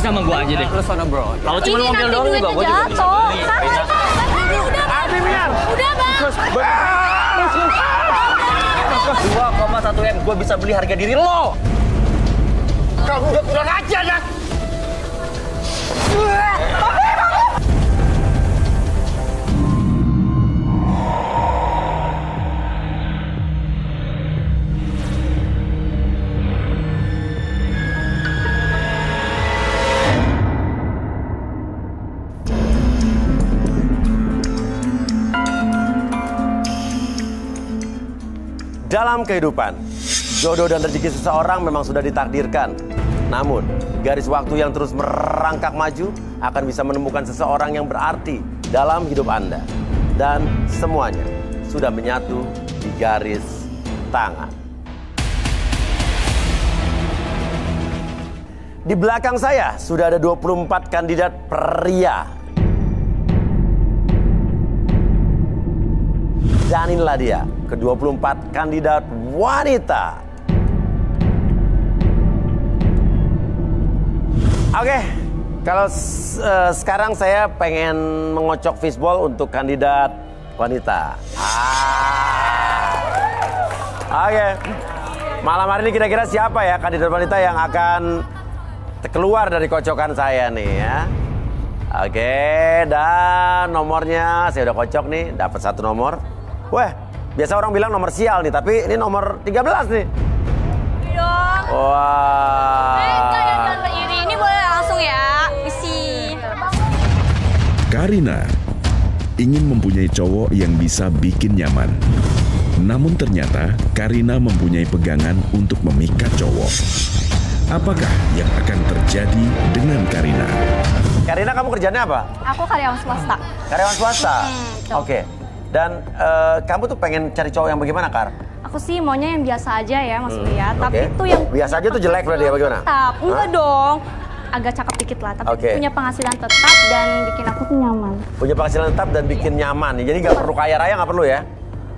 sama gua aja deh. Lu sono bro. Kalau cuma mobil doang juga gua juga bisa. Udah bang. 2,1 M gua bisa beli harga diri lo. Kamu udah kurang ajar ya. Dalam kehidupan, jodoh dan rezeki seseorang memang sudah ditakdirkan. Namun, garis waktu yang terus merangkak maju akan bisa menemukan seseorang yang berarti dalam hidup Anda. Dan semuanya sudah menyatu di garis tangan. Di belakang saya sudah ada 24 kandidat pria. Dan inilah dia, ke-24 kandidat wanita. Oke, kalau sekarang saya pengen mengocok fishball untuk kandidat wanita. Oke, malam hari ini kira-kira siapa ya kandidat wanita yang akan keluar dari kocokan saya nih ya? Oke, dan nomornya saya udah kocok nih, dapat 1 nomor. Wah, biasa orang bilang nomor sial nih, tapi ini nomor 13 nih. Dong. Wah. Tante Iri, ini boleh langsung ya, isi. Karina ingin mempunyai cowok yang bisa bikin nyaman. Namun ternyata Karina mempunyai pegangan untuk memikat cowok. Apakah yang akan terjadi dengan Karina? Karina, kamu kerjanya apa? Aku karyawan swasta. Karyawan swasta? betul. Oke. Dan kamu tuh pengen cari cowok yang bagaimana, Kar? Aku sih maunya yang biasa aja ya Mas Uya, tapi oke. itu yang Biasa aja tuh jelek berarti ya, bagaimana? tetap. Enggak dong. Agak cakep dikit lah, tapi Oke. punya penghasilan tetap dan bikin aku tuh nyaman. Punya penghasilan tetap dan bikin nyaman. Jadi nggak perlu kaya raya, nggak perlu ya?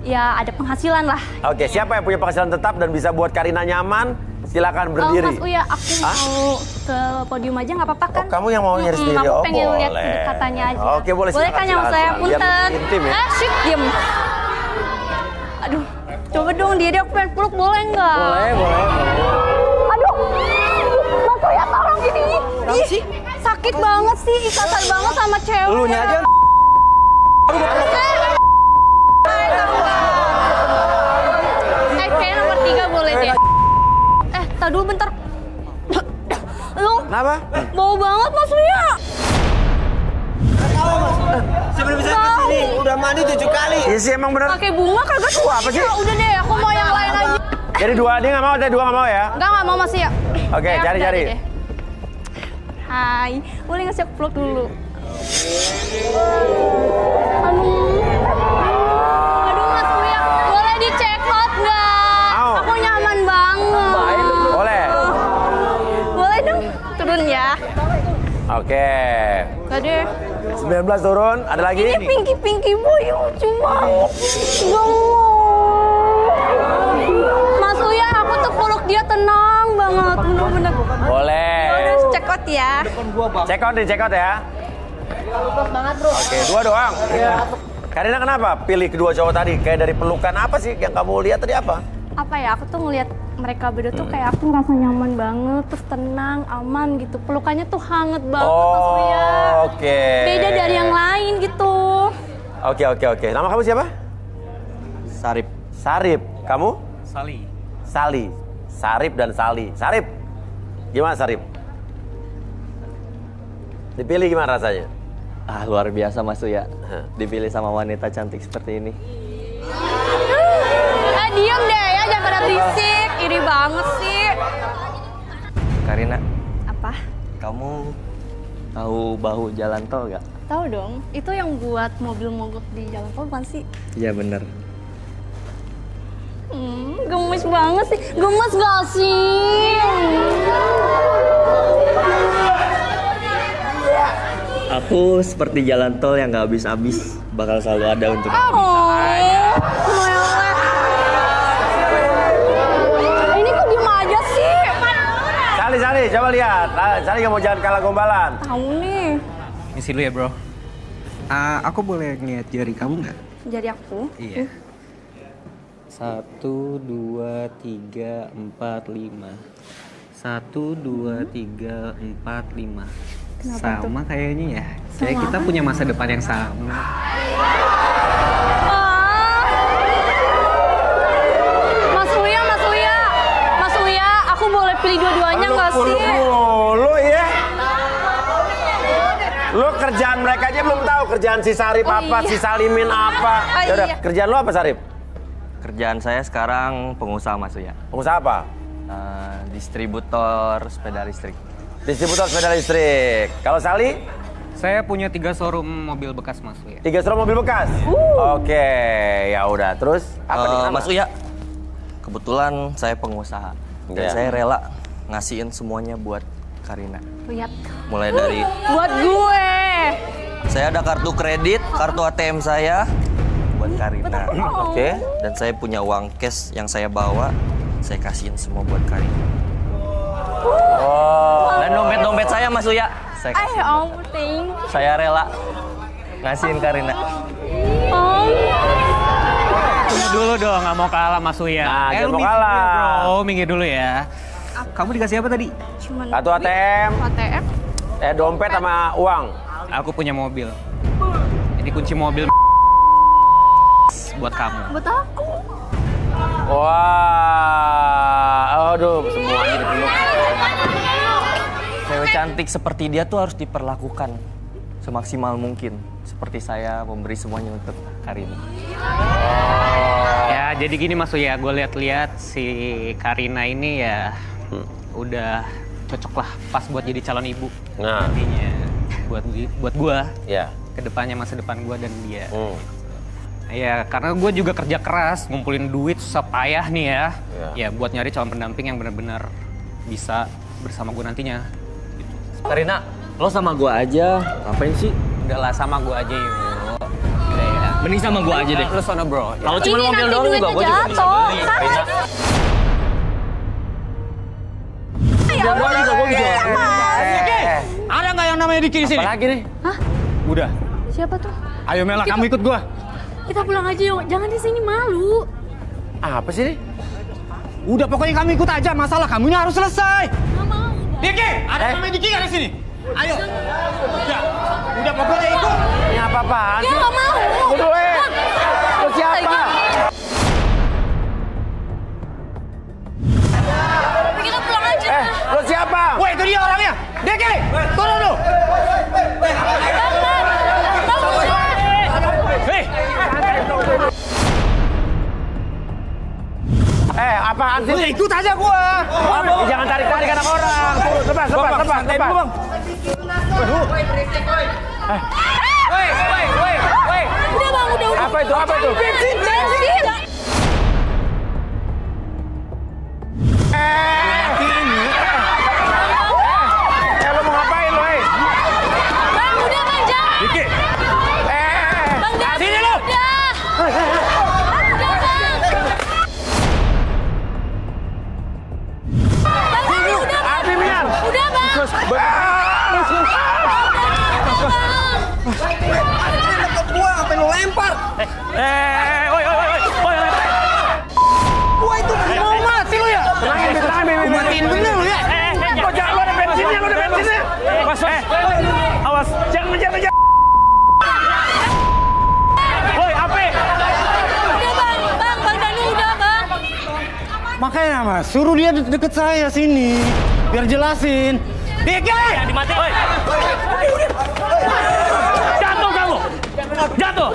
Ya ada penghasilan lah. Oke, siapa yang punya penghasilan tetap dan bisa buat Karina nyaman? Silakan berdiri. Mas Uya, aku mau ke podium aja nggak apa-apa kan? Oh, kamu yang mau nyari sendiri? Aku Oh, pengen lihat boleh. kedekatannya aja. Oke, boleh, Boleh silakan, kan yang silakan, saya silakan. Biar punten? intim ya. Syuk, diem. Aduh, coba dong dia pengen peluk, boleh nggak? Boleh. Aduh, Mas Uya tolong gini. Ih, sakit banget sih, ikatan banget sama cewek. Lu nya aja. Kayak nomor 3 boleh deh. Tar dulu bentar. Lu Kenapa? bau banget Mas Uya. Sebelum bisa kesini udah mandi 7 kali. Iya sih, emang bener. Pakai bunga kagak suka. Apa sih? Udah deh, aku mau yang lain aja. Jadi dia nggak mau, tadi 2 nggak mau ya? Nggak mau Mas Uya. Oke, Ya, cari-cari. udah deh. Hai, boleh ngasih aku peluk dulu. Aduh Mas Uya, boleh di check out nggak? Mau. Aku nyaman banget. Boleh. Boleh dong, turun ya. Oke. Gak deh. 19 turun, ada lagi? Ini Pinky Boy lucu banget. Mas Uya, aku tuh peluk dia tenang banget, bener-bener. Boleh. Udah check out ya. Check out ya. Banget bro. Oke, 2 doang. Karina kenapa pilih kedua cowok tadi? Kayak dari pelukan apa sih yang kamu lihat tadi apa? Apa ya, aku tuh ngelihat mereka berdua tuh kayak aku ngerasa nyaman banget, terus tenang, aman gitu. Pelukannya tuh hangat banget Mas Uya. Oke. Beda dari yang lain gitu. Oke. Nama kamu siapa? Sarip. Sarip. Kamu? Sali. Sali. Sarip dan Sali. Sarip. Gimana Sarip? Dipilih gimana rasanya? Ah, luar biasa Mas Uya. Dipilih sama wanita cantik seperti ini. Diem deh ya, jangan pada berisik. Iri banget sih. Karina, Apa? kamu tahu bahu jalan tol gak? Tahu dong, itu yang buat mobil mogok di jalan tol bukan sih? Iya bener. Gemes banget sih. Gemes gak sih? Aku seperti jalan tol yang gak habis-habis. Bakal selalu ada untuk meleleh. Ini kok diem aja sih? Sali. Sali, coba lihat. Sali nggak mau jangan kalah gombalan. Tahu nih. Misi lu ya, bro. Aku boleh ngeliat jari kamu nggak? Jari aku. Iya. 1, 2, 3, 4, 5. 1, 2, 3, 4, 5. Kenapa Sama kayaknya ya. Kayak kita punya masa depan yang sama. Mas Uya, aku boleh pilih dua-duanya nggak sih? Lu ya. Lu kerjaan mereka aja belum tahu kerjaan si Sarip apa, iya. si Salimin apa. Yaudah, Iya. kerjaan lu apa Sarip? Kerjaan saya sekarang pengusaha Mas Uya. Pengusaha apa? Distributor sepeda listrik. Distributor sepeda listrik. Kalau Sali? Saya punya 3 showroom mobil bekas, Mas Uya. 3 showroom mobil bekas. Oke, ya udah. Terus apa nih? Mas Uya, kebetulan saya pengusaha. Dan Iya. saya rela ngasihin semuanya buat Karina. Lihat. Mulai dari Buat gue. saya ada kartu kredit, kartu ATM saya buat Karina. Oke. Dan saya punya uang cash yang saya bawa, saya kasihin semua buat Karina. Dan dompet-dompet saya Mas Uya, saya Ay, kasih. thank you. Saya rela ngasihin Karina. Tunggu dulu dong, nggak mau kalah Mas Uya. Nah, jangan lu mau minggir kalah. dulu, bro. Minggir dulu ya. Kamu dikasih apa tadi? Cuman Kartu ATM, ATM. dompet sama uang. Aku punya mobil. Ini kunci mobil buat kamu. Buat aku. Wah, aduh, semuanya dipeluk. Cewek cantik seperti dia tuh harus diperlakukan semaksimal mungkin. Seperti saya memberi semuanya untuk Karina. Ya, jadi gini Mas Uya, gue lihat-lihat si Karina ini ya udah cocok lah pas buat jadi calon ibu. Nah, Nantinya buat gue, ya. kedepannya masa depan gue dan dia. Ya, karena gue juga kerja keras, ngumpulin duit susah payah nih ya. Ya, buat nyari calon pendamping yang benar-benar bisa bersama gue nantinya. Karina, lo sama gua aja. Ngapain sih? Udahlah sama gue aja yuk. Udah ya. Mending sama gua aja deh. Lu sono bro. Kalau cuma Ini mobil nanti doang juga duitnya gua juga bisa jatuh. beli. Kan? Karina. Gua juga bisa. Ada nggak yang namanya Diki di sini? Apa lagi nih? Udah. Siapa tuh? Ayo Mela, kamu ikut gua. Kita pulang aja yuk. Jangan di sini malu. Apa sih nih? Udah pokoknya kamu ikut aja. Masalah kamunya harus selesai. Nggak mau. Diki, ada yang namanya Diki nggak di sini? Ayo. Udah pokoknya ikut. Ini apa-apaan Ya sih? nggak mau. Tunggu dulu, Lu siapa? Kita pulang aja. Lu siapa? Wah, itu dia orangnya. Diki, turun lu. Hei, Apaan sih? udah ikut aja gua. Jangan tarik-tarik anak orang. Turun, lepas. Woi. Udah bang, udah. Apa itu? Bensin. Lu mau ngapain lu, Bang, udah bang, jangan. Diki, Bang, jangan. sini lu. Udah. Udah bang. Bang, udah bang. Abi Mian. Udah bang. Gua apa lu lempar? Woi. Gua itu mau mati lu ya. Tenangin, Matiin bener lu ya. Kok jangan, lu ada bensinnya. Awas, jangan menjar. Woi, Ape. Udah bang. Bang Danu udah bang. Makanya Mas, suruh dia deket saya sini. Biar jelasin. Diki! Dimatiin. Woi. Jatuh kamu! Jatuh!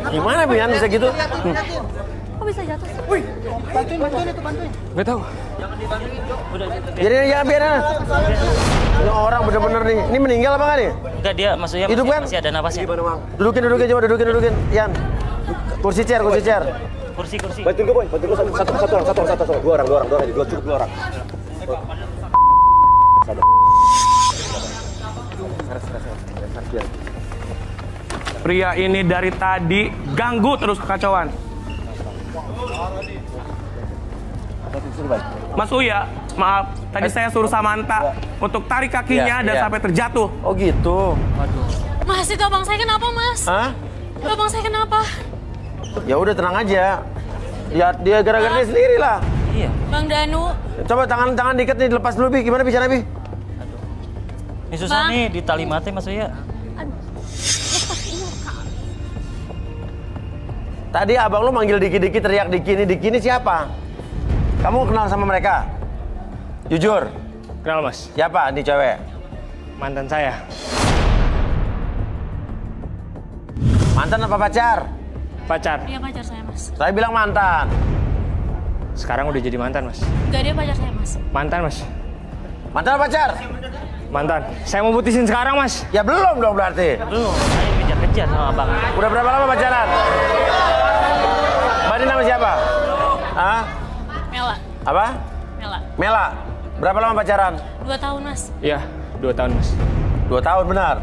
Gimana Mian bisa gitu? Kok bisa jatuh sih? Gak tahu. Jangan biarin. Ini orang bener-bener nih. Ini meninggal apa nggak nih? Enggak, dia maksudnya Hidup kan? masih ada napasnya. Dudukin, coba dudukin. Yan. Kursi chair. Kursi. Bantuin gua, Boy. Bantuin gua satu orang. Dua orang aja. Dua orang. Pria ini dari tadi ganggu terus kekacauan. Mas Uya, maaf. Tadi saya suruh Samantha untuk tarik kakinya dan sampai terjatuh. Oh gitu. Mas, itu abang saya kenapa, Mas? Hah? Itu abang saya kenapa? Ya udah tenang aja. Ya dia gara-gara dia sendiri lah. Iya. Bang Danu. Coba tangan diikat nih, lepas dulu Bi. Gimana bicara Bi? Ini susah Bang. nih di tali mati Mas Uya. Tadi abang lu manggil Diki-Diki, teriak Diki ini siapa? Kamu kenal sama mereka? Jujur. Kenal Mas, Siapa nih cewek? mantan saya. Mantan apa pacar? Pacar. Dia pacar saya, Mas. Saya bilang mantan. Sekarang udah jadi mantan Mas. Enggak, dia pacar saya, Mas. Mantan Mas. Mantan apa pacar? Mantan. Saya mau putusin sekarang Mas. Ya belum dong berarti. Belum, saya kejar-kejar sama abang. Udah berapa lama pacaran? Mbak ini nama siapa? Hah? Mela. Apa? Mela. Mela. Berapa lama pacaran? 2 tahun, Mas. Iya, 2 tahun Mas. 2 tahun benar.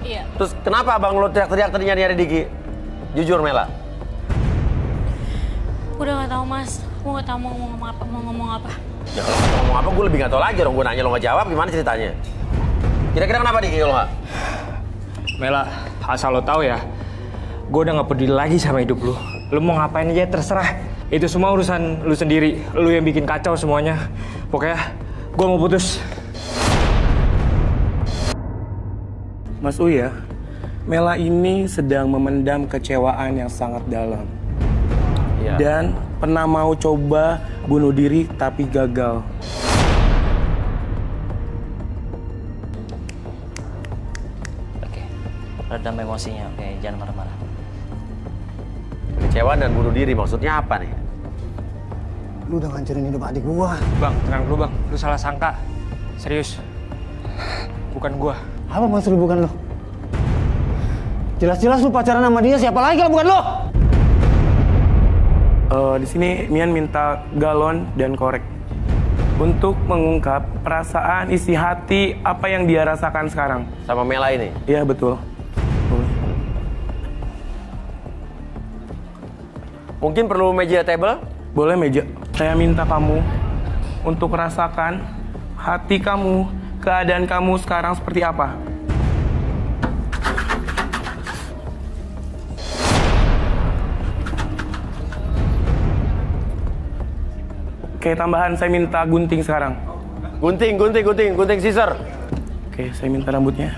Iya. Terus kenapa abang lu teriak-teriak tadi nyari Diki? Jujur Mela. Udah nggak tahu, Mas. Aku nggak tahu mau ngomong apa. Ya kalau nggak tahu ngomong apa, gue lebih nggak tahu lagi dong. Gue nanya lo nggak jawab, gimana ceritanya? Kira-kira kenapa Diki kalau nggak? Mela, asal lo tahu ya, gue udah nggak peduli lagi sama hidup lu. Lu mau ngapain aja terserah. Itu semua urusan lu sendiri. Lu yang bikin kacau semuanya. Pokoknya gue mau putus. Mas Uya, Mela ini sedang memendam kecewaan yang sangat dalam. Iya. Dan pernah mau coba bunuh diri tapi gagal. Oke. Redam emosinya. Oke, jangan marah-marah. Kecewaan dan bunuh diri maksudnya apa nih? Lu udah ngancurin hidup adik gua. Bang, tenang dulu bang. Lu salah sangka. Serius. Bukan gua. Apa maksud lu bukan lu? Jelas-jelas lu pacaran sama dia, siapa lagi kalau bukan lu? Di sini Mian minta galon dan korek untuk mengungkap perasaan isi hati apa yang dia rasakan sekarang. Sama Mela ini? Iya betul. Mungkin perlu meja table? Boleh meja. Saya minta kamu untuk rasakan hati kamu, keadaan kamu sekarang seperti apa. Oke, tambahan saya minta gunting sekarang. Gunting scissor. Oke, saya minta rambutnya.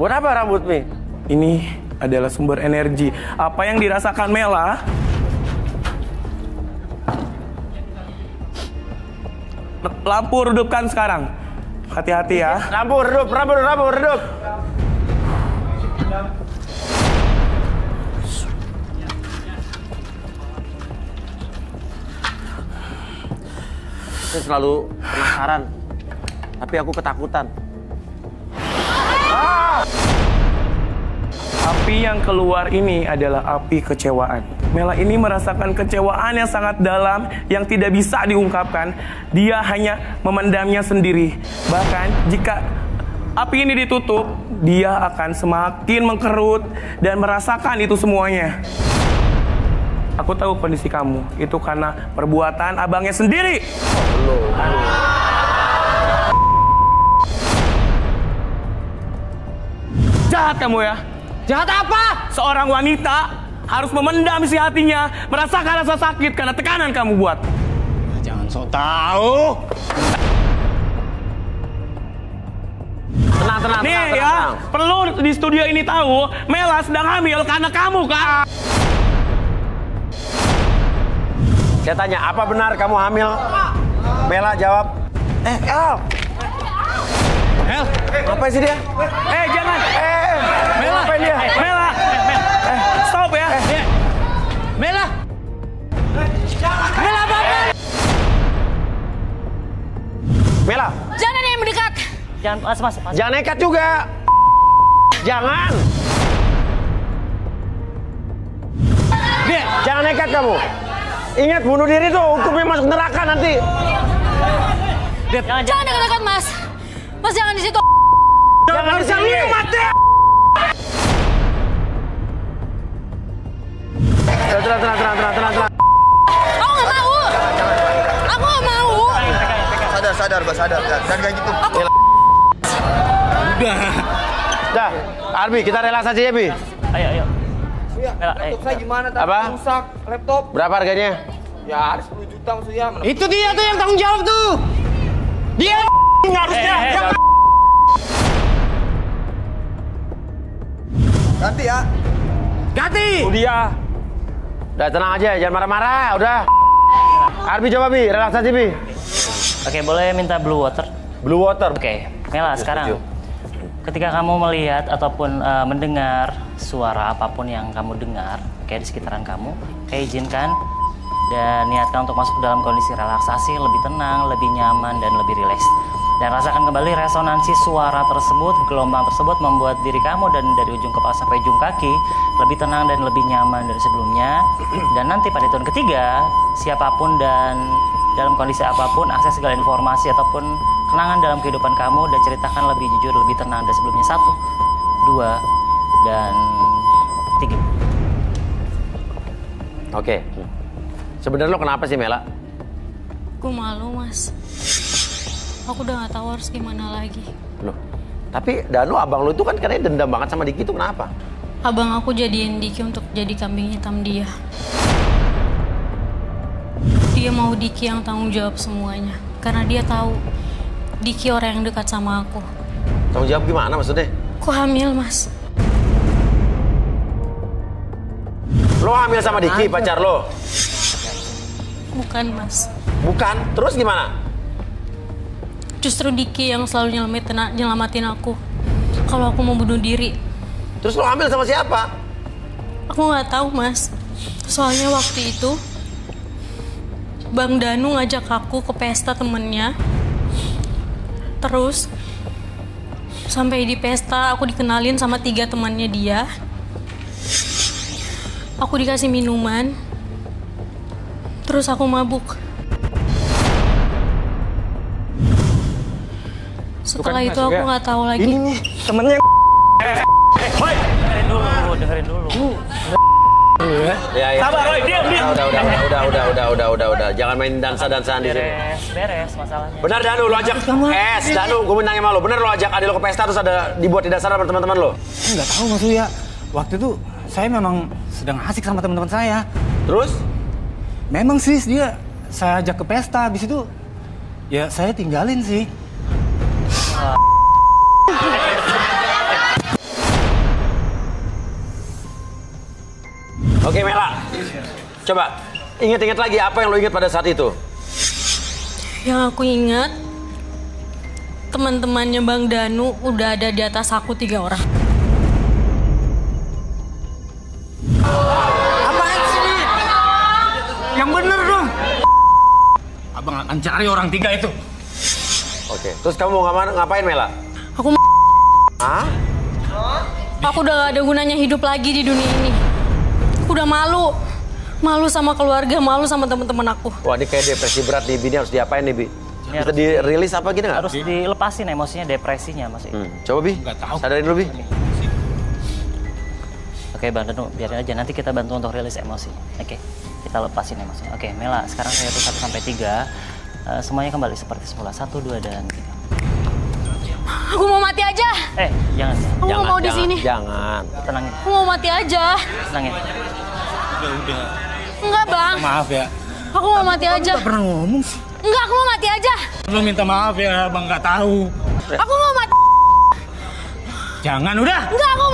Buat apa rambut Mi? Ini adalah sumber energi. Apa yang dirasakan Mela lampu redupkan sekarang. Hati-hati ya. Lampu redup. Saya selalu penasaran, tapi aku ketakutan. Api yang keluar ini adalah api kecewaan. Mela ini merasakan kecewaan yang sangat dalam yang tidak bisa diungkapkan. Dia hanya memendamnya sendiri. Bahkan jika api ini ditutup, dia akan semakin mengkerut dan merasakan itu semuanya. Aku tahu kondisi kamu. Itu karena perbuatan abangnya sendiri. Jahat kamu ya. Jahat apa? Seorang wanita harus memendam isi hatinya, merasakan rasa sakit karena tekanan kamu buat. Jangan sok tahu. Tenang. Nih ya, perlu di studio ini tahu, Mela sedang hamil karena kamu, Kak. Saya tanya, apa benar kamu hamil? Mela jawab. El, ngapain sih dia? Jangan. Mela, ngapain dia? Mela. Stop ya. Mela. Mela apa? Mela, Jangan yang mendekat. Jangan, mas. jangan nekat juga. Jangan. Jangan nekat kamu. Ingat, bunuh diri tuh hukumnya masuk neraka nanti. Jangan dekat-dekat, Mas. Mas jangan di situ. Jangan di sini. Mati. Tenang. Aku nggak mau. Aku nggak mau. Sadar, Mbak, sadar. Dan kayak gitu. Dah, Arbi, kita relaksasi ya, Bi. Ayo. Laptop saya gimana tadi? Apa? Rusak laptop. Berapa harganya? Ya ada 10 juta maksudnya. Itu dia tuh yang tanggung jawab tuh. Dia harusnya. Ganti ya. Ganti. Udah tenang aja, jangan marah-marah, udah. Arbi coba, Bi, relaksasi, Bi. Oke, boleh minta blue water? Blue water. Oke, Mela, sekarang ketika kamu melihat ataupun mendengar suara apapun yang kamu dengar, kayak di sekitaran kamu, izinkan dan niatkan untuk masuk dalam kondisi relaksasi, lebih tenang, lebih nyaman, dan lebih rileks. Dan rasakan kembali resonansi suara tersebut, gelombang tersebut membuat diri kamu dan dari ujung kepala sampai ujung kaki lebih tenang dan lebih nyaman dari sebelumnya. Dan nanti pada hitungan ketiga, siapapun dan dalam kondisi apapun, akses segala informasi ataupun kenangan dalam kehidupan kamu dan ceritakan lebih jujur, lebih tenang dari sebelumnya. 1, 2, dan 3. Oke. Sebenarnya lo kenapa sih, Mela? Gue malu, Mas. Aku udah gak tahu harus gimana lagi. Loh, tapi Danu abang lo itu kan katanya dendam banget sama Diki, itu kenapa? Abang aku jadiin Diki untuk jadi kambing hitam dia. Dia mau Diki yang tanggung jawab semuanya. Karena dia tahu Diki orang yang dekat sama aku. Tanggung jawab gimana maksudnya? Aku hamil, Mas. Lo hamil sama Diki, pacar lo? Bukan, Mas. Bukan? Terus gimana? Justru Diki yang selalu nyelamatin aku kalau aku mau bunuh diri. Terus lo hamil sama siapa? Aku nggak tahu, Mas. Soalnya waktu itu Bang Danu ngajak aku ke pesta temennya. Terus sampai di pesta aku dikenalin sama 3 temannya dia. Aku dikasih minuman. Terus aku mabuk. Setelah itu aku nggak tahu lagi. Ini nih temennya. Dengerin dulu. Ya. Sabar, Roy, diam. Udah. Jangan main dansa-dansaan di sini. Beres masalahnya. Benar, Danu, lo ajak. Danu, gue nanya sama lo. Bener lo ajak adik lo ke pesta terus ada dibuat tidak sadar sama teman-teman lo? Nggak tahu Mas Uya. Waktu itu saya memang sedang asik sama teman-teman saya. Terus? Memang sih dia saya ajak ke pesta. Habis itu ya saya tinggalin sih. Oke, Mela. Coba ingat-ingat lagi apa yang lo ingat pada saat itu? Yang aku ingat, teman-temannya Bang Danu udah ada di atas aku 3 orang. Apaan sih ini? Yang bener dong. Abang akan cari orang 3 itu. Oke. Terus kamu mau ngapain, Mela? Aku Hah? Aku udah gak ada gunanya hidup lagi di dunia ini. Aku udah malu. Malu sama keluarga, malu sama teman-teman aku. Wah, ini kayak depresi berat nih, Bi. Ini harus diapain nih, Bi? Bisa dirilis apa gitu nggak? Harus dilepasin emosinya, depresinya Mas. Coba, Bi. Sadarin dulu, Bi. Oke, Bang Danu, biarin aja. Nanti kita bantu untuk rilis emosi. Oke, kita lepasin emosinya. Oke, Mela, sekarang saya hitung 1 sampai 3. Semuanya kembali seperti semula. 1, 2, dan 3. Aku mau mati aja. Jangan. Aku nggak mau di sini. Jangan. Tenangin. Aku mau mati aja. Tenangin. Udah. Enggak, Bang. Maaf ya. Aku mau mati aja. Nggak pernah ngomong sih. Enggak, aku mau mati aja. Lu minta maaf ya, Bang nggak tahu. Aku mau mati. Jangan udah. Enggak, aku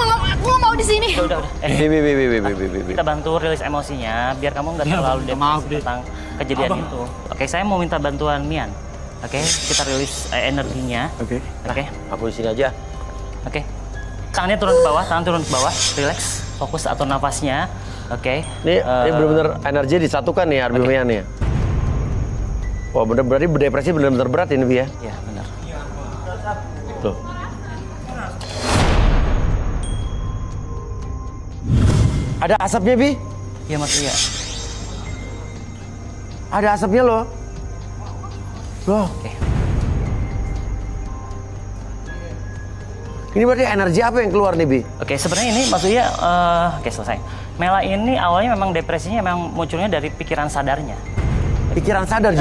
nggak mau di sini. Udah. Bi. Kita bantu rilis emosinya biar kamu nggak terlalu depresi tentang kejadian itu. Oke, saya mau minta bantuan Mian. Oke, kita rilis energinya. Oke. Aku di sini aja. Oke. Tangannya turun ke bawah, tangan turun ke bawah. Relax, fokus atur nafasnya. Oke. Ini benar-benar energi disatukan nih, Arbi Mian nih. Wah, berarti depresi benar-benar berat ini, Bi ya? Iya, benar. Tuh. Ada asapnya, Bi? Iya, Mas. Iya. Ada asapnya loh. Loh. Oke. Ini berarti energi apa yang keluar nih, Bi? Oke, sebenarnya ini Mas Uya, oke selesai. Mela ini awalnya memang depresinya memang munculnya dari pikiran sadarnya. Pikiran sadar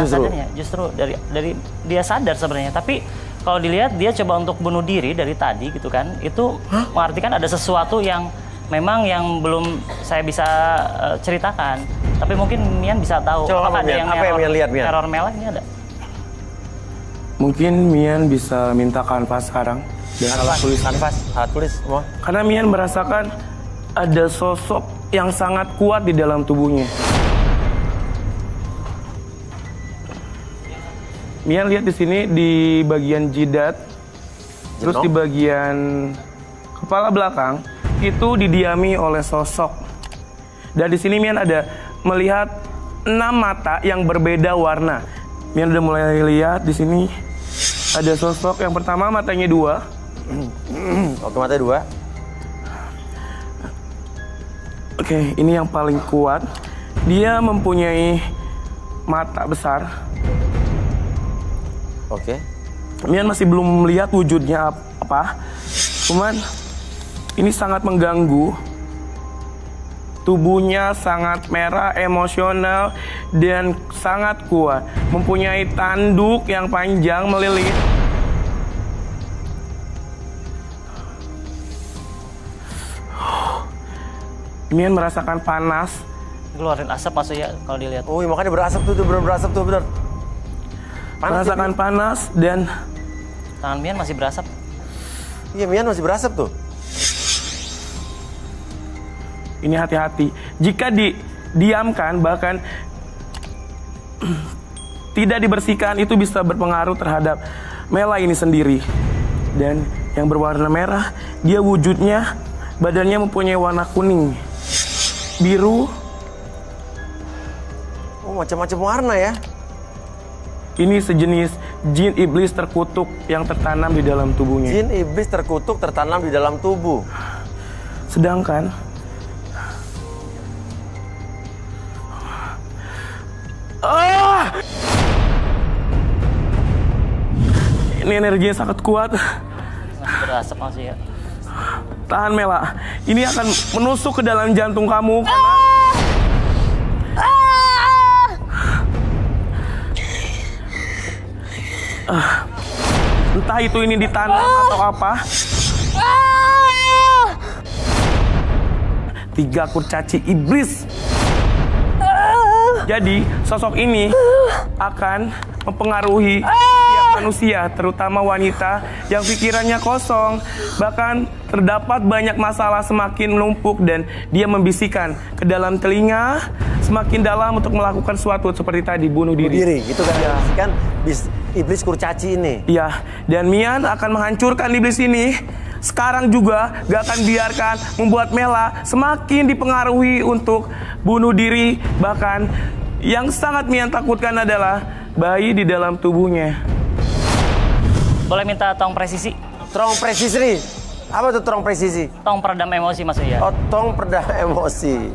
Justru dari dia sadar sebenarnya. Tapi kalau dilihat dia coba untuk bunuh diri dari tadi gitu kan. Itu mengartikan ada sesuatu yang memang yang belum saya bisa ceritakan. Tapi mungkin Mian bisa tahu. Coba, apakah ada Mian, apa yang Mian lihat, Mian? Teror Mela ini ada? Mungkin Mian bisa minta kanvas sekarang. Alat tulis semua. Karena Mian merasakan ada sosok yang sangat kuat di dalam tubuhnya. Mian lihat di sini di bagian jidat, terus di bagian kepala belakang itu didiami oleh sosok. Dan di sini Mian ada melihat 6 mata yang berbeda warna. Mian udah mulai lihat di sini ada sosok yang pertama matanya 2. Oke, matanya 2. Oke, ini yang paling kuat. Dia mempunyai mata besar. Oke. Mian masih belum melihat wujudnya apa. Cuman ini sangat mengganggu. Tubuhnya sangat merah, emosional, dan sangat kuat. Mempunyai tanduk yang panjang melilit. Mian merasakan panas. Keluarin asap maksudnya kalau dilihat. Oh, makanya berasap tuh, berasap tuh, bener. Merasakan panas dan Tangan Mian masih berasap. Iya, Mian masih berasap tuh. ini hati-hati. Jika didiamkan bahkan tidak dibersihkan itu bisa berpengaruh terhadap Mela ini sendiri. Dan yang berwarna merah, dia wujudnya badannya mempunyai warna kuning, biru. Oh, macam-macam warna ya. Ini sejenis jin iblis terkutuk yang tertanam di dalam tubuhnya. Jin iblis terkutuk tertanam di dalam tubuh. Sedangkan ini energinya sangat kuat. Berasap masih ya. Tahan Mela, ini akan menusuk ke dalam jantung kamu karena entah itu ini ditanam atau apa. 3 kurcaci iblis. Jadi sosok ini akan mempengaruhi setiap manusia, terutama wanita yang pikirannya kosong. Bahkan terdapat banyak masalah semakin menumpuk dan dia membisikkan ke dalam telinga semakin dalam untuk melakukan sesuatu seperti tadi, bunuh diri. Gitu kan ya. Kan iblis kurcaci ini. Iya, dan Mian akan menghancurkan iblis ini. Sekarang juga gak akan biarkan membuat Mela semakin dipengaruhi untuk bunuh diri. Bahkan yang sangat Mian takutkan adalah bayi di dalam tubuhnya. Boleh minta tong presisi? Tong presisi? Apa tuh tong presisi? Tong peredam emosi maksudnya. Oh, tong peredam emosi.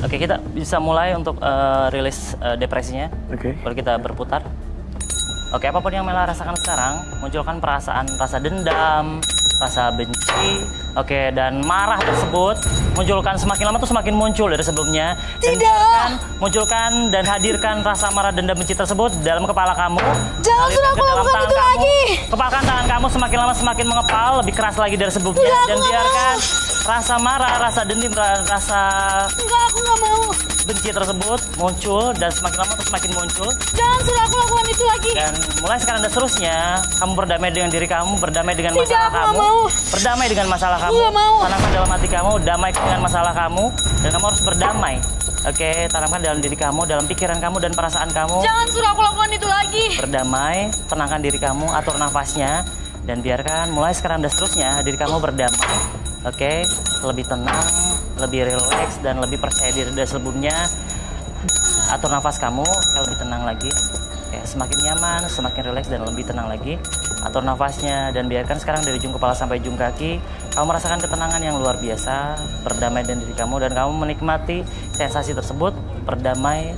Oke, kita bisa mulai untuk rilis depresinya. Oke. Boleh kita berputar. Oke, apapun yang Mela rasakan sekarang, munculkan perasaan rasa dendam, rasa benci, oke, dan marah tersebut, munculkan semakin lama tuh semakin muncul dari sebelumnya. Tidak. Munculkan dan hadirkan rasa marah, dendam, benci tersebut dalam kepala kamu. Jangan sudah aku lakukan itu lagi. Kepalkan tangan kamu semakin lama semakin mengepal, lebih keras lagi dari sebelumnya. Udah, dan biarkan rasa marah, rasa dendam, rasa... Enggak, aku nggak mau. Benci tersebut muncul dan semakin lama tuh semakin muncul. Jangan sudah aku lakukan itu lagi. Dan mulai sekarang dan seterusnya, kamu berdamai dengan diri kamu, berdamai dengan Tidak, masalah aku kamu, mau. berdamai dengan masalah kamu. Nggak mau. Tanamkan dalam hati kamu, damai dengan masalah kamu, dan kamu harus berdamai. Oke, tanamkan dalam diri kamu, dalam pikiran kamu dan perasaan kamu. Jangan suruh aku lakukan itu lagi. Berdamai, tenangkan diri kamu, atur nafasnya, dan biarkan mulai sekarang dan seterusnya diri kamu berdamai. Oke, lebih tenang, lebih rileks, dan lebih percaya diri dari sebelumnya. Atur nafas kamu, lebih tenang lagi. Ya, semakin nyaman, semakin rileks, dan lebih tenang lagi. Atur nafasnya, dan biarkan sekarang dari ujung kepala sampai ujung kaki kamu merasakan ketenangan yang luar biasa. Berdamai dengan diri kamu, dan kamu menikmati sensasi tersebut. Berdamai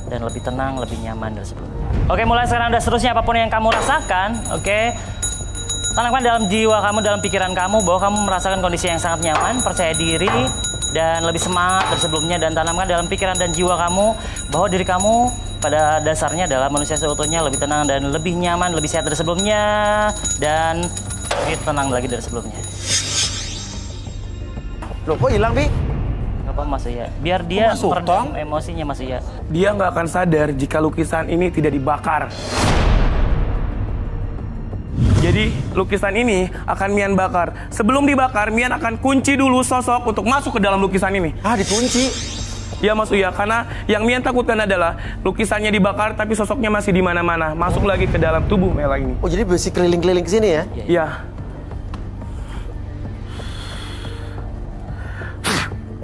dan lebih tenang, lebih nyaman dari sebelumnya. Oke, mulai sekarang dan seterusnya apapun yang kamu rasakan, oke, tanamkan dalam jiwa kamu, dalam pikiran kamu bahwa kamu merasakan kondisi yang sangat nyaman, percaya diri, dan lebih semangat dari sebelumnya. Dan tanamkan dalam pikiran dan jiwa kamu bahwa diri kamu pada dasarnya adalah manusia seutuhnya, lebih tenang dan lebih nyaman, lebih sehat dari sebelumnya, dan lebih tenang lagi dari sebelumnya. Loh, kok hilang, Bi? Gak apa Mas Uya, biar dia meredam emosinya Mas Uya. Dia nggak akan sadar jika lukisan ini tidak dibakar. Jadi lukisan ini akan Mian bakar. Sebelum dibakar, Mian akan kunci dulu sosok untuk masuk ke dalam lukisan ini. Ah, dikunci? Ya Mas Uya, karena yang Mian takutkan adalah lukisannya dibakar tapi sosoknya masih di mana-mana, masuk lagi ke dalam tubuh Mela ini. Oh, jadi besi keliling-keliling ke sini ya? Iya.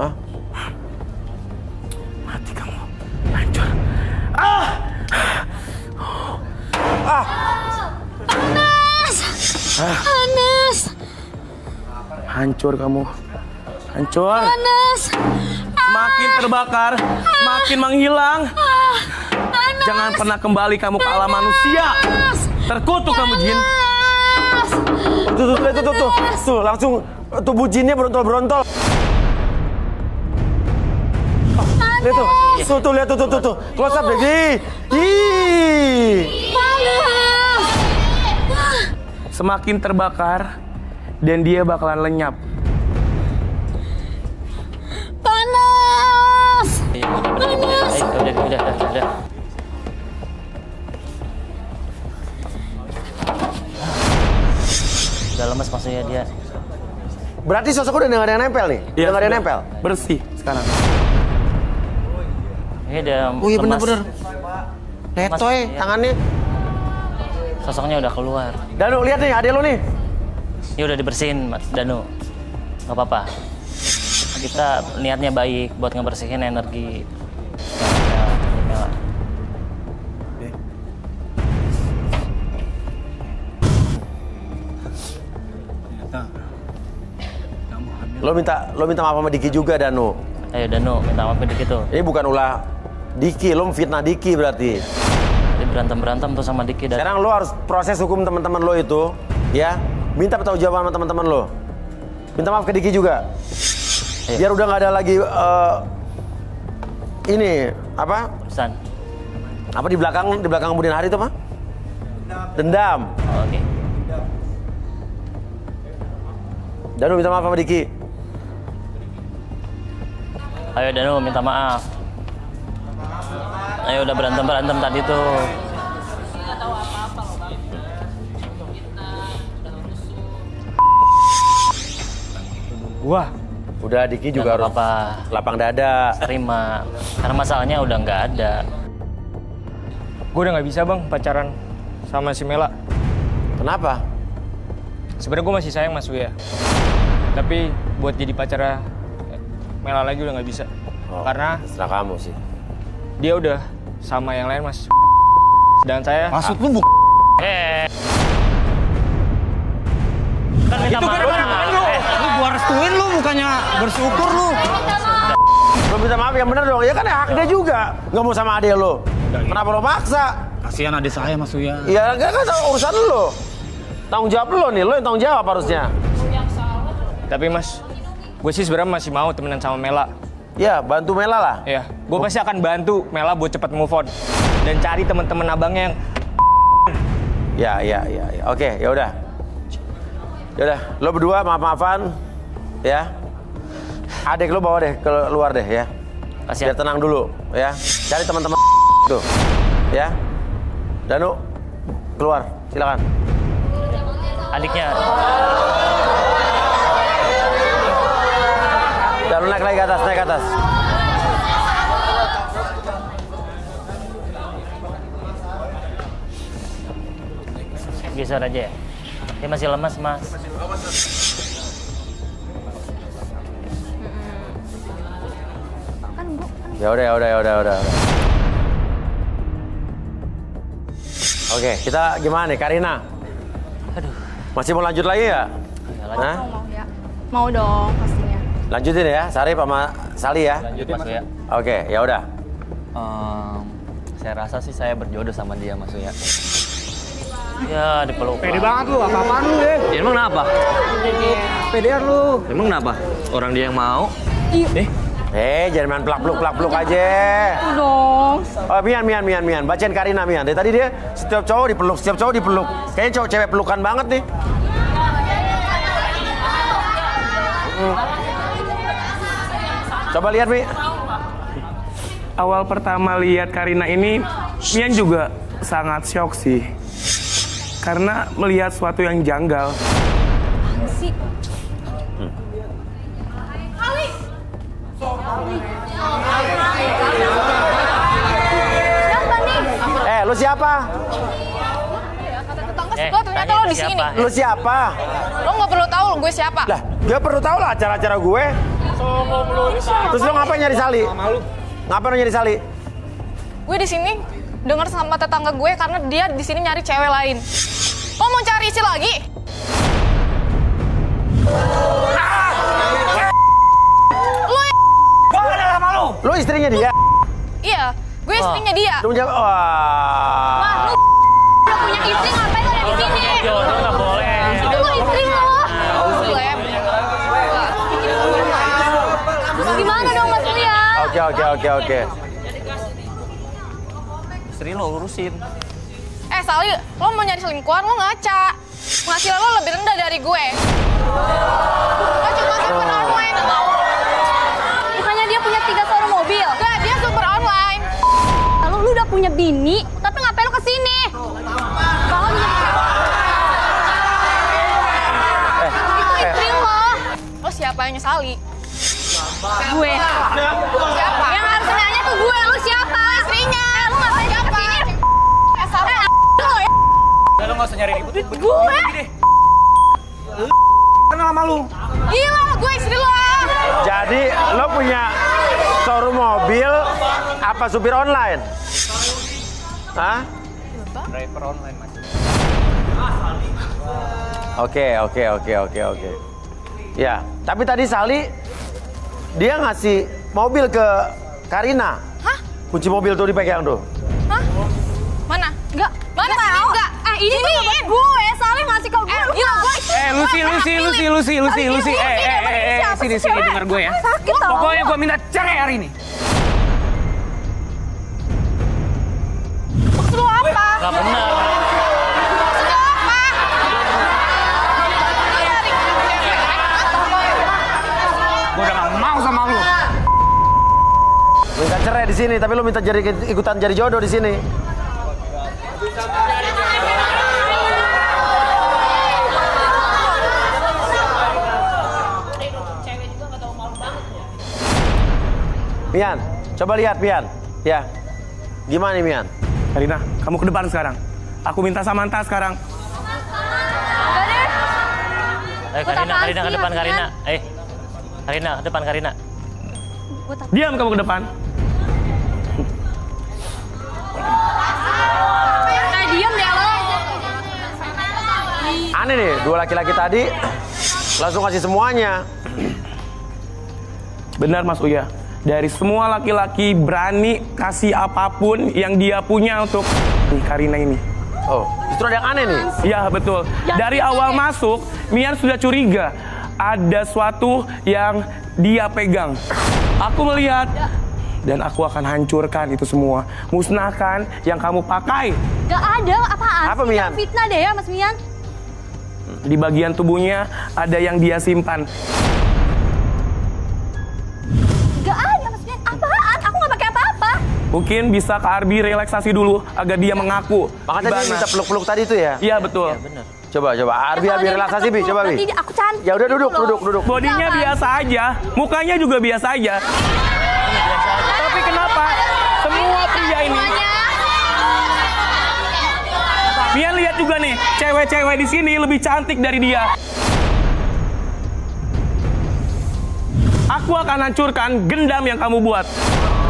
Hah? Mati kamu. Hancur. Ah! Ah! Panas. Hancur kamu. Hancur. Panas. Semakin terbakar, semakin menghilang. Jangan pernah kembali kamu ke alam manusia. Terkutuk kamu, Jin. Tuh, langsung tubuh jinnya berontol-berontol. Lihat tuh, lihat tuh. Close up, baby. Semakin terbakar dan dia bakalan lenyap. Panas. Udah. Udah lemes maksudnya dia. Berarti sosok udah nggak ada yang nempel nih? Ya, udah nggak ada yang nempel? Bersih sekarang. Ini udah Oh iya lemas. bener. Letoy tangannya. Sosoknya udah keluar. Danu, lihat nih, adek lo nih. Ini udah dibersihin, Mas Danu. Gak apa-apa. Kita niatnya baik buat ngebersihin energi. Lo minta maaf sama Diki juga, Danu. Ayo Danu, minta maaf ke Diki tuh. Ini bukan ulah Diki, lo fitnah Diki berarti. Tadi berantem tuh sama Diki. Sekarang lo harus proses hukum teman-teman lo itu, ya. Minta pertanggungjawaban sama teman-teman lo. Minta maaf ke Diki juga. Ayo. Biar udah nggak ada lagi ini apa? Pesan. Apa di belakang kemudian hari itu apa? Dendam. Oh, oke. Danu minta maaf sama Diki. Ayo Danu, minta maaf. Ayo udah berantem tadi tuh. Wah. Udah Diki juga harus lapang dada. Terima. Karena masalahnya udah nggak ada. Gue udah nggak bisa bang pacaran sama si Mela. Kenapa? Sebenarnya gue masih sayang Mas Uya. Tapi buat jadi pacarnya Mela lagi udah nggak bisa. Karena setelah kamu sih. Dia udah sama yang lain Mas. Sedangkan saya. Maksud lu Kan minta maaf. Lu gua restuin lu, bukannya bersyukur lu. Lo minta maaf yang bener dong. Ya kan hak dia juga. Nggak mau sama adek lo. Kenapa lo maksa? Kasihan adik saya Mas Uya. Iya kan urusan lo. Tanggung jawab lo nih. Lo yang tanggung jawab harusnya. Tapi Mas, gue sih sebenarnya masih mau temenan sama Mela. Ya, bantu Mela lah. Ya, gue pasti akan bantu Mela buat cepet move on dan cari teman-teman abangnya yang. Ya. Oke, ya udah. Lo berdua maaf-maafan, ya. Adek lo bawa deh keluar deh ya. Biar tenang dulu, ya. Cari teman-teman tuh, ya. Danu, keluar, silakan. Adiknya. Dan naik lagi ke atas, naik ke atas. Geser aja ya. Dia masih lemas, Mas. Ya udah. Oke, kita gimana nih, Karina? Aduh. Masih mau lanjut lagi ya? Hah? Mau ya. Mau dong pastinya. Lanjutin ya, Sarip sama Sali ya. Lanjutin Mas ya. Oke, ya udah. Saya rasa sih saya berjodoh sama dia, Mas Uya. Ya, dipeluk. Pede banget lu, apa-apaan lu ya? Ya, emang kenapa? Pedean lu. Emang kenapa? Orang dia yang mau. Jangan main pelak-peluk aja. Dong. Oh, Mian. Bacain Karina, Mian. Dari tadi dia setiap cowok dipeluk. Kayaknya cowok cewek pelukan banget nih. Coba lihat, Mi. Awal pertama lihat Karina ini, Mian juga sangat syok sih. Karena melihat sesuatu yang janggal. Sih. Siapa nih? Lu siapa? Gue ternyata lo di sini. Lu siapa? Lo nggak perlu tahu gue siapa. Lah, dia perlu tahu lah acara-acara gue. Terus lu ngapain nyari Sali? Ngapain lu nyari Sali? Gue di sini dengar sama tetangga gue karena dia di sini nyari cewek lain. Lo mau cari istri lagi? Lu istrinya dia? Iya, gue istrinya dia. Lu menjawab, wah. Wah, lu udah punya istri ngapain lo ada di sini? Lo nggak boleh. Itu istri lo. Gimana dong Mas Uya? Oke. Istri lo urusin. Sali, lo mau nyari selingkuhan, lo ngaca. Penghasilan lo lebih rendah dari gue. Lo cuma super online. Bukannya dia punya 3 showroom mobil? Enggak, dia super online. Lalu lu udah punya bini, tapi ngapain lu kesini? Itu istri lo. Lo siapa yang nyesali? Gue. Siapa? Yang harus nanya tuh gue, lo siapa? Istrinya. Lo ngapain kesini? Lo nggak usah nyari ribut. Gue? Kenal sama lu? Gila, gue istri lo. Jadi lo punya showroom mobil apa supir online? Hah? Driver online, Mas. Oke. Ya, tapi tadi Sali dia ngasih mobil ke Karina. Hah? Kunci mobil tuh dipegang tuh. Hah? Mana? Enggak. Mana sini? Enggak. Ini tuh gue, Salih ngasih ke gue. Gila, gue. Lucy. Sini denger gue ya. Sakit tau. Pokoknya gue minta cerai hari ini. Maksud lo apa? Nggak benar. Maksud lo apa? Gue udah gak mau sama lu. Minta cerai di sini, tapi lo minta ikutan jadi jodoh di sini. Mian, coba lihat Mian. Ya, gimana nih Mian? Karina, kamu ke depan sekarang. Aku minta Samantha sekarang. Karina ke depan Karina. Karina ke depan Karina. Diam kamu ke depan. Diam deh lo. Aneh nih, 2 laki-laki tadi langsung kasih semuanya. Benar Mas Uya. Dari semua laki-laki berani kasih apapun yang dia punya untuk Karina ini. Oh, justru ada yang aneh nih. Iya betul. Dari awal masuk, Mian sudah curiga ada sesuatu yang dia pegang. Aku melihat dan aku akan hancurkan itu semua. Musnahkan yang kamu pakai. Gak ada apaan. Apa, Mian? Fitnah deh ya Mas Mian. Di bagian tubuhnya ada yang dia simpan. Gak ada Mas Mian. Apaan? Aku gak pakai apa-apa. Mungkin bisa Kak Arbi relaksasi dulu agar dia mengaku. Makanya tadi minta peluk-peluk tadi itu ya? Iya betul. Coba Arbi relaksasi Bi, coba Bi. Nanti aku cantik. Ya udah duduk. Bodinya biasa aja, mukanya juga biasa aja. Tapi kenapa semua pria ini? Mian lihat juga nih, cewek-cewek di sini lebih cantik dari dia. Aku akan hancurkan gendam yang kamu buat.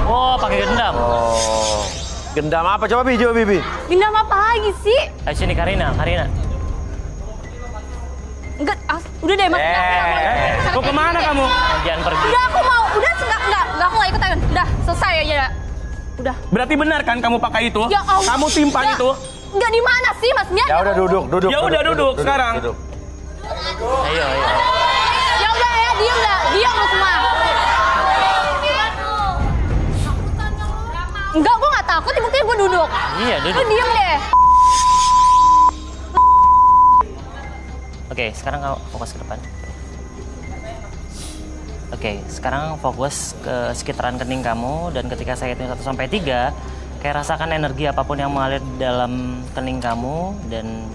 Oh, pakai gendam. Oh. Gendam apa? Coba Bi. Gendam apa lagi sih? Ayo sini Karina. Enggak, udah deh Mas. Mau kemana kamu? Jangan pergi. Udah aku mau, udah enggak, aku gak ikutan. Udah, selesai aja. Udah. Berarti benar kan kamu pakai itu? Ya Allah. Kamu simpan Ya. itu? Enggak di mana sih, Mas Mian? Ya udah duduk. Ya udah duduk sekarang. Ayo. Ya udah ya, diam lu semua. Enggak, gue nggak takut, buktinya gue duduk. Iya, duduk. Lu diem deh. Oke, sekarang kamu fokus ke depan. Oke, sekarang fokus ke sekitaran kening kamu, dan ketika saya hitung 1 sampai 3, kayak rasakan energi apapun yang mengalir dalam kening kamu, dan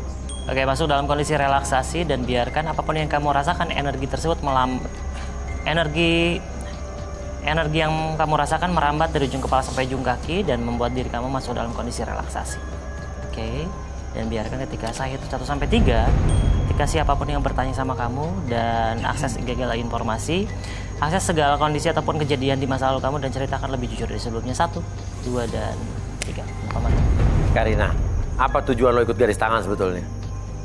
oke, masuk dalam kondisi relaksasi dan biarkan apapun yang kamu rasakan, energi tersebut energi yang kamu rasakan merambat dari ujung kepala sampai ujung kaki dan membuat diri kamu masuk dalam kondisi relaksasi. Oke, dan biarkan ketika saya hitung 1 sampai 3, ketika siapapun yang bertanya sama kamu dan akses segala informasi, akses segala kondisi ataupun kejadian di masa lalu kamu, dan ceritakan lebih jujur dari sebelumnya. 1, 2, dan 3. Karina, apa tujuan lo ikut garis tangan sebetulnya?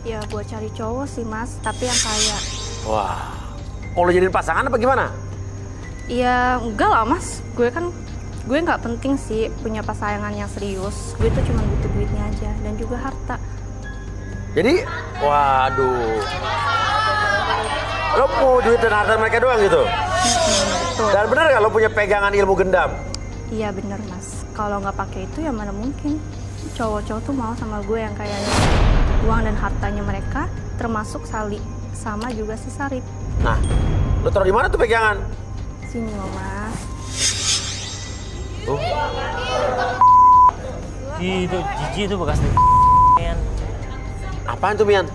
Ya buat cari cowok sih, Mas, tapi yang kayak... Wah, mau lo jadiin pasangan apa gimana? Ya enggak lah, Mas. Gue nggak penting sih punya pasangan yang serius. Gue tuh cuma butuh duitnya aja dan juga harta. Jadi, waduh. Lo mau duit dan harta mereka doang gitu? Betul. Dan bener gak lo punya pegangan ilmu gendam? Iya bener, Mas. Kalau nggak pakai itu ya mana mungkin cowok-cowok tuh mau sama gue yang kayaknya uang dan hartanya mereka, termasuk Sali sama juga si Sarip. Nah, lo taruh di mana tuh pegangan? Sini loh, Mas. Itu jijik itu bekas Mian. Apaan tuh, Mian?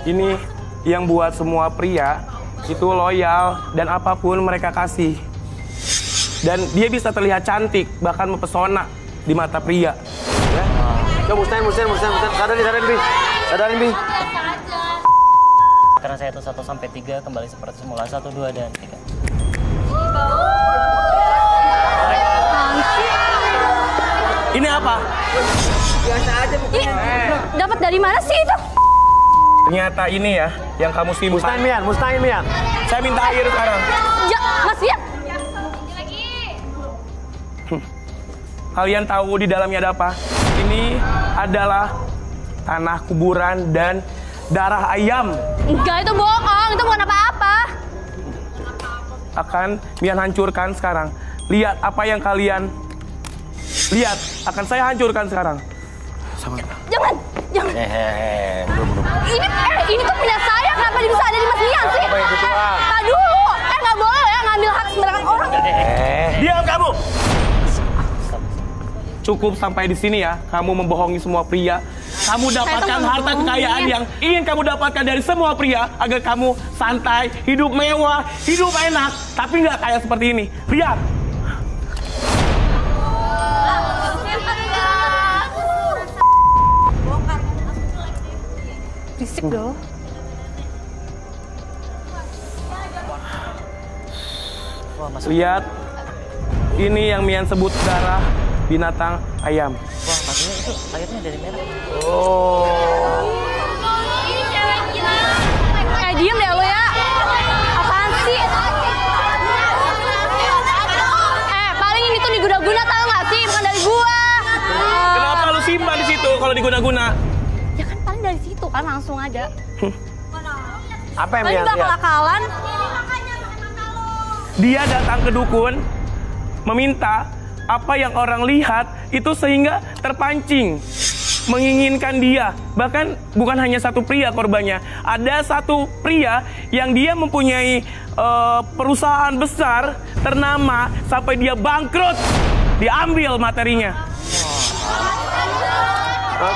Ini yang buat semua pria itu loyal dan apapun mereka kasih. Dan dia bisa terlihat cantik, bahkan mempesona di mata pria. Ya? Coba Mustain. Sadarin, Bi. Karena saya hitung 1 sampai 3, kembali seperti semula. 1, 2, dan 3. Ini apa? Biasa aja mungkin. Dapat dari mana sih itu? Ternyata ini ya yang kamu simpan. Mustain, Mian. Saya minta air sekarang. Ya, Mas Mian. Kalian tahu di dalamnya ada apa? Ini adalah tanah kuburan dan darah ayam. Enggak, itu bohong. Itu bukan apa-apa. Akan Mian hancurkan sekarang. Lihat apa yang kalian lihat. Akan saya hancurkan sekarang. Jangan. Belum. Ini tuh punya saya. Kenapa bisa ada di Mas Mian sih? Apa yang gituan? Tak dulu. Nggak boleh ya ngambil hak sembarangan orang. Diam kamu. Cukup sampai di sini ya. Kamu membohongi semua pria. Kamu dapatkan harta kekayaan yang ingin kamu dapatkan dari semua pria agar kamu santai, hidup mewah, hidup enak, tapi nggak kayak seperti ini. Lihat. Berisik loh. Lihat. Ini yang Mian sebut darah binatang ayam. Wah, maksudnya itu airnya dari merah. Diem deh lo ya. Apaan sih? Paling ini tuh diguna-guna tau nggak sih? Bukan dari gua. Kenapa lu simpan di situ kalau diguna-guna? Ya kan paling dari situ kan langsung aja. Apa yang Paling Mian bakal lihat? akalan. Dia datang ke dukun meminta apa yang orang lihat itu sehingga terpancing menginginkan dia. Bahkan bukan hanya satu pria korbannya, ada satu pria yang dia mempunyai perusahaan besar ternama sampai dia bangkrut, diambil materinya.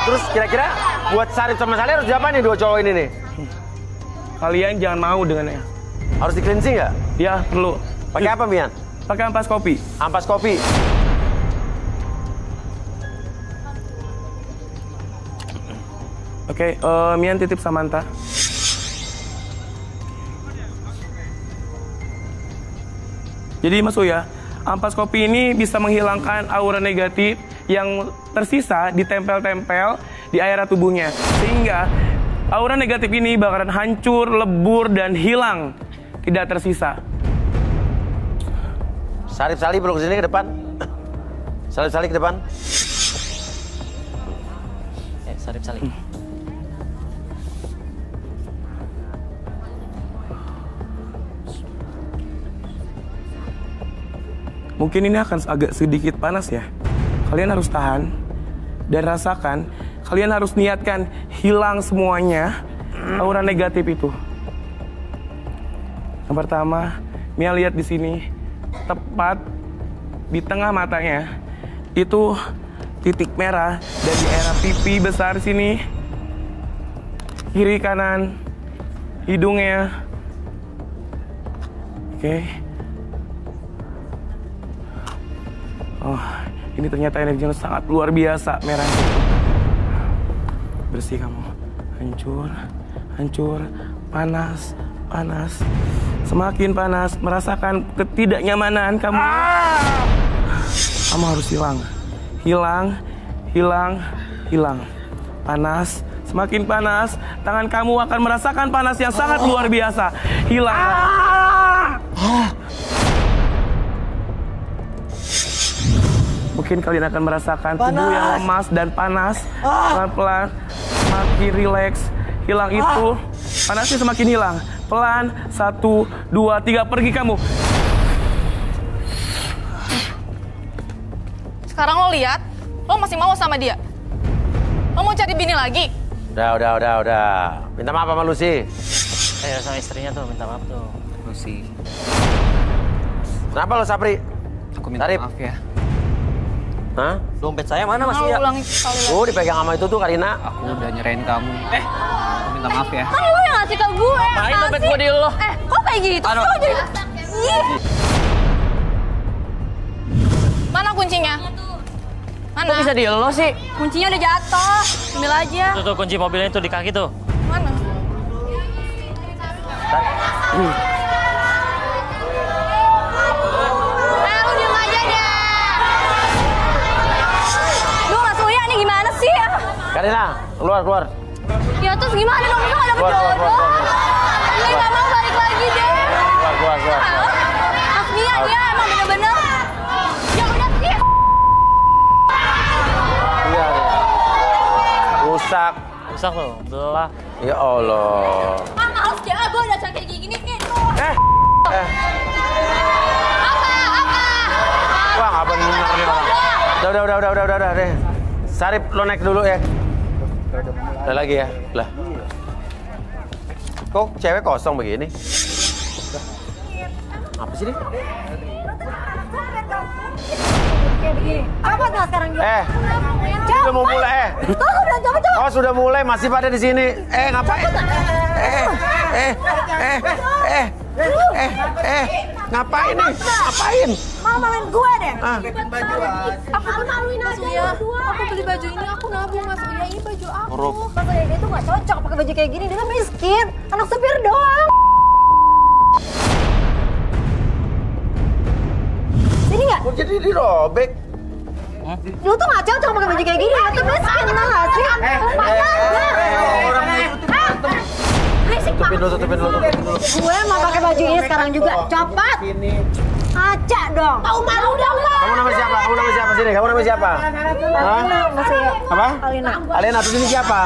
Terus kira-kira buat Sarip sama Sali harus diapain nih dua cowok ini nih? Kalian jangan mau dengannya. Harus di cleansing nggak? Ya perlu. Pakai apa, Mian? Pakai ampas kopi. Ampas kopi. Oke, Mian titip Samantha. Jadi masuk ya, ampas kopi ini bisa menghilangkan aura negatif yang tersisa ditempel-tempel di area tubuhnya. Sehingga aura negatif ini bakalan hancur, lebur, dan hilang. Tidak tersisa. Sarip Sali belok sini ke depan. Salip-salip ke depan. Salip-salip. Mungkin ini akan agak sedikit panas ya. Kalian harus tahan dan rasakan. Kalian harus niatkan hilang semuanya aura negatif itu. Yang pertama, Mia lihat di sini, tepat di tengah matanya itu titik merah dan di area pipi besar sini, kiri kanan, hidungnya. Oke. Oh, ini ternyata energinya sangat luar biasa merah. Bersih kamu. Hancur, hancur, panas, panas. Semakin panas, merasakan ketidaknyamanan kamu. Kamu harus hilang. Hilang, hilang, hilang. Panas, semakin panas, tangan kamu akan merasakan panas yang sangat luar biasa. Hilang. Mungkin kalian akan merasakan tubuh yang lemas dan panas. Pelan-pelan, semakin rileks. Hilang itu. Panasnya semakin hilang. Pelan, 1, 2, 3, pergi kamu. Sekarang lo lihat, lo masih mau sama dia. Lo mau cari bini lagi. Udah. Minta maaf sama Lucy. Sama istrinya tuh minta maaf tuh. Lucy. Kenapa lo, Sapri? Aku minta maaf ya. Hah? Dompet saya mana Mas Mau Lia? ulangi sekali lagi. Oh, dipegang sama itu tuh Karina. Aku udah nyerahin kamu. Aku minta maaf ya. Kan lo yang ngasih ke gue. Ngapain dompet gue di lo? Kok kayak gitu? Aduh. Kok jadi... Ih. Mana kuncinya? Mana? Kok bisa di lo sih? Kuncinya udah jatuh. Ambil aja. Tuh kunci mobilnya tuh di kaki tuh. Mana? Lu diem aja deh. Duh, Mas Uya, ini gimana sih? Karina, keluar. Ya terus gimana dong? Lu gak dapet jodoh. Ini gak mau balik lagi deh. Keluar. Mas Mia, dia emang bener-bener. Ya udah sih. Iya. Rusak. Rusak tuh, belah. Ya Allah. Males deh, gue udah kayak gini. Itu. Wah, nggak bener nih orang. Udah deh. Sarip, lo naik dulu ya. Udah lagi ya. Lah. Kok cewek kosong begini? Apa sih ini? Apa tuh sekarang gitu? Sudah mau mulai. Oh, sudah mulai masih pada di sini. Ngapain? Ngapain nih? Ngapain? Malu-maluin gue deh. Aku maluin aja ya. Aku beli baju ini, aku nabung Mas Uya. Ini baju aku. Mas Uya dia tuh gak cocok pakai baju kayak gini. Dia tuh miskin. Anak supir doang. Sini gak? Kok jadi dirobek? Lu tuh gak cocok pakai baju kayak gini. Lu tuh miskin, tau gak sih? Tutupin dulu. Gue mau pakai baju ini sekarang juga. Cepat. Aca dong. Tahu malu dong, Mbak. Kamu nama siapa? Sini? Kamu nama siapa? Hah? Apa? Alena, terus ini siapa?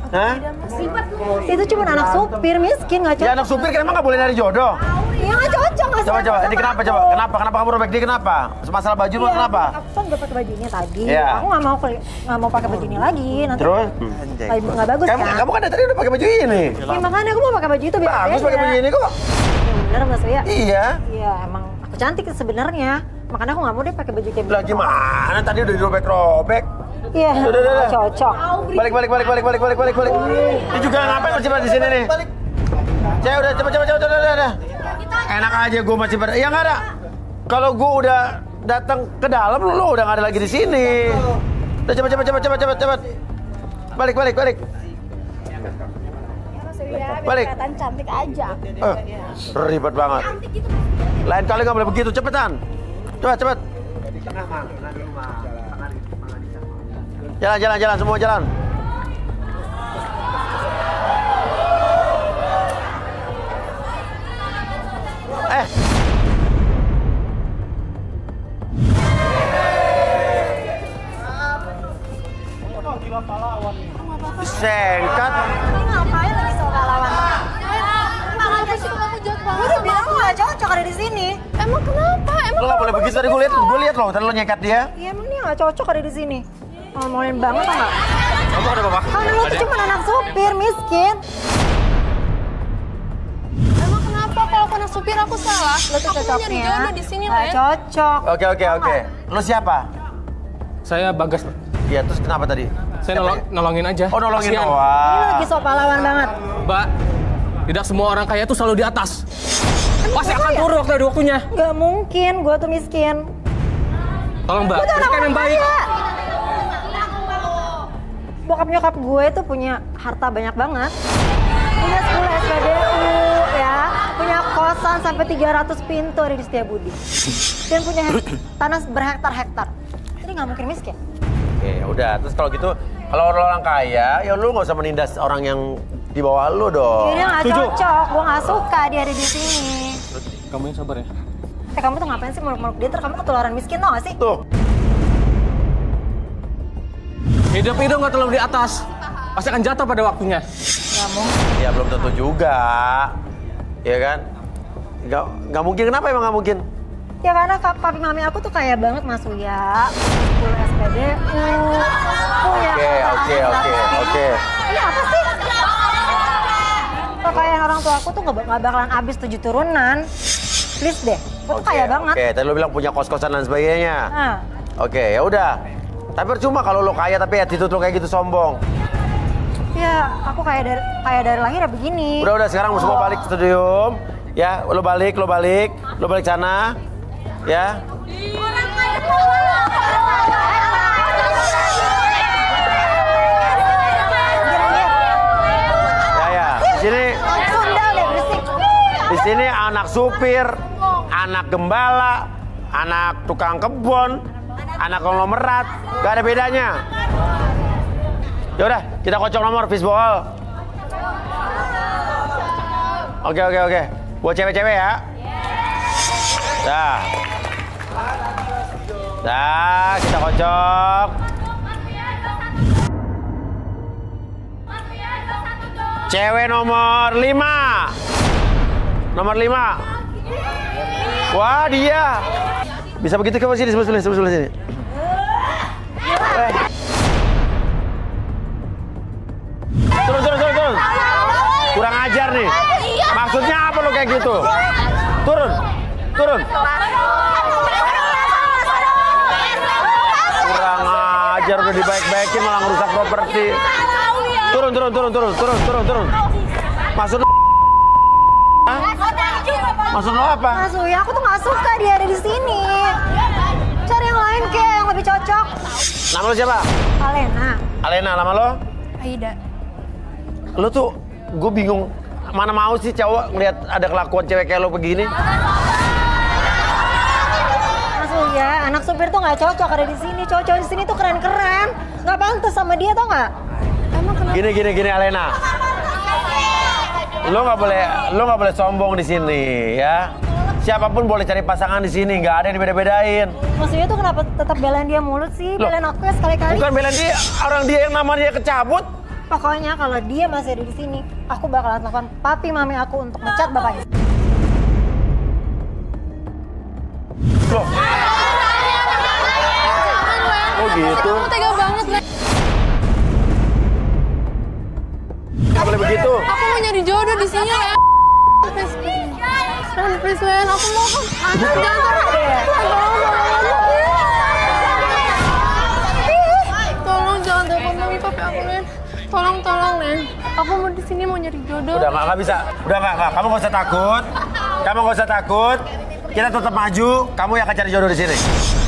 Hah? Itu cuma anak supir miskin, gak cocok. Ya anak supir kan emang gak boleh nyari jodoh? Iya gak cocok. Coba. Ini kenapa? Kenapa kamu robek dia kenapa? Masalah baju lu kenapa? Aku kan udah pakai baju ini tadi. Iya. Aku gak mau pakai baju ini lagi. Nanti Terus? Gak bagus kan? Kamu kan dari tadi udah pakai baju ini. Ya, makanya aku mau pakai baju itu biar Bagus pakai baju ini kok. Ya bener Mas Uya. Iya. Iya emang aku cantik sebenarnya. Makanya aku gak mau deh pakai baju kayak Lah gimana? Tadi udah dirobek-robek. Iya, Udah. cocok. Balik. Ini juga ngapain masih pada di sini nih? Cewek udah cepet udah. Enak aja gue masih pada. Ya nggak ada. Kalau gue udah datang ke dalam, lo udah nggak ada lagi di sini. Udah cepet. Balik. Kelihatan cantik aja. Ribet banget. Lain kali nggak boleh begitu, cepetan. Cepet. Jalan, semua jalan. disengkat. Ini ngapain lagi soal pahlawan? Kenapa sih kamu jahat banget? Gue udah bilang lu gak cocok ada di sini. Emang kenapa? Emang Lo nggak boleh begitu tadi gue lihat lo. Tadi lo nyekat dia. Iya emang dia gak cocok ada di sini. Ngomongin banget tau gak? Kamu ada apa? Karena lu tuh cuma anak supir miskin. Emang kenapa kalau anak supir aku salah? Lu tuh Aku mau nyari cocoknya jodoh di sini, gak Len. cocok. Oke. Lo siapa? Saya Bagas. Iya, terus kenapa tadi? Saya nolongin aja. Oh, nolongin Kasihan. Ini doang. lagi sok pahlawan banget. Mbak, tidak semua orang kaya itu selalu di atas. Pasti akan kaya? turun waktu ada waktunya. Gak mungkin, gue tuh miskin. Tolong Mbak, Gue tuh anak berikan yang orang baik. kaya. Bokap nyokap gue tuh punya harta banyak banget. Punya 10 SPBU ya. Punya kosan sampai 300 pintu ada di Setiabudi. Dan punya tanah berhektar-hektar. Jadi gak mungkin miskin. Oke, udah. Terus kalau gitu, kalau orang kaya, ya lu nggak usah menindas orang yang di bawah lu dong. Dia gak cocok, gue gak suka dia ada di sini. Kamu yang sabar ya. Kamu tuh ngapain sih meluk-meluk dia? Terus kamu ketularan miskin tau gak sih? Tuh. Hidup itu nggak terlalu di atas. Pasti akan jatuh pada waktunya. Gak mungkin. Ya belum tentu juga. Ya kan? Nggak mungkin. Kenapa emang nggak mungkin? Ya karena papi mami aku tuh kaya banget Mas Uya. 10 SPBU. Punya Oke. Ini apa sih? Kekayaan orang tua aku tuh gak bakalan habis 7 turunan. Please deh, gue tuh kaya banget. Oke, tadi lo bilang punya kos-kosan dan sebagainya. Nah. Oke, ya udah. Tapi percuma kalau lo kaya tapi attitude lo kayak gitu sombong. Ya, aku kaya dari lahir ya begini. Udah sekarang semua balik ke studio. Ya, lo balik sana. Ya. Ya. Di sini anak supir, anak gembala, anak tukang kebun, anak konglomerat, gak ada bedanya. Yaudah, kita kocok nomor fishball. Oke. Buat cewek-cewek ya. Dah, kita kocok. Cewek nomor 5. Nomor 5. Wah, dia. Bisa begitu ke sini, sebelah sini. Turun. Kurang ajar nih. Maksudnya apa lo kayak gitu? Turun. Kurang ajar, udah dibaik-baikin malah ngerusak properti. Turun. Maksud lo apa? Mas Uya, aku tuh gak suka dia ada di sini. Cari yang lain kayak yang lebih cocok. Nama lo siapa? Alena, nama lo? Aida. Lo tuh, gue bingung. Mana mau sih cowok ngeliat ada kelakuan cewek kayak lo begini? Mas Uya, anak supir tuh gak cocok ada di sini. Cowok-cowok di sini tuh keren-keren. Gak pantas sama dia tau gak? Emang kenapa? Gini Alena. Lo nggak boleh sombong di sini ya. Siapapun boleh cari pasangan di sini, nggak ada yang dibeda-bedain. Mas Uya tuh kenapa tetap belain dia mulut sih? Belain aku ya sekali-kali. Bukan belain dia, orang dia yang namanya kecabut. Pokoknya kalau dia masih ada di sini, aku bakalan telepon papi mami aku untuk mencat bapaknya. Loh. Oh gitu. Kamu tega banget, Len. Nggak boleh begitu. Aku mau nyari jodoh di sini, Len. Please, Len. Aku mohon. Tolong jangan telepon mami papi aku, Len. Tolong, Len. Aku mau di sini mau nyari jodoh. Udah nggak bisa. Udah nggak. Kamu nggak usah takut. Kita tetap maju. Kamu yang akan cari jodoh di sini.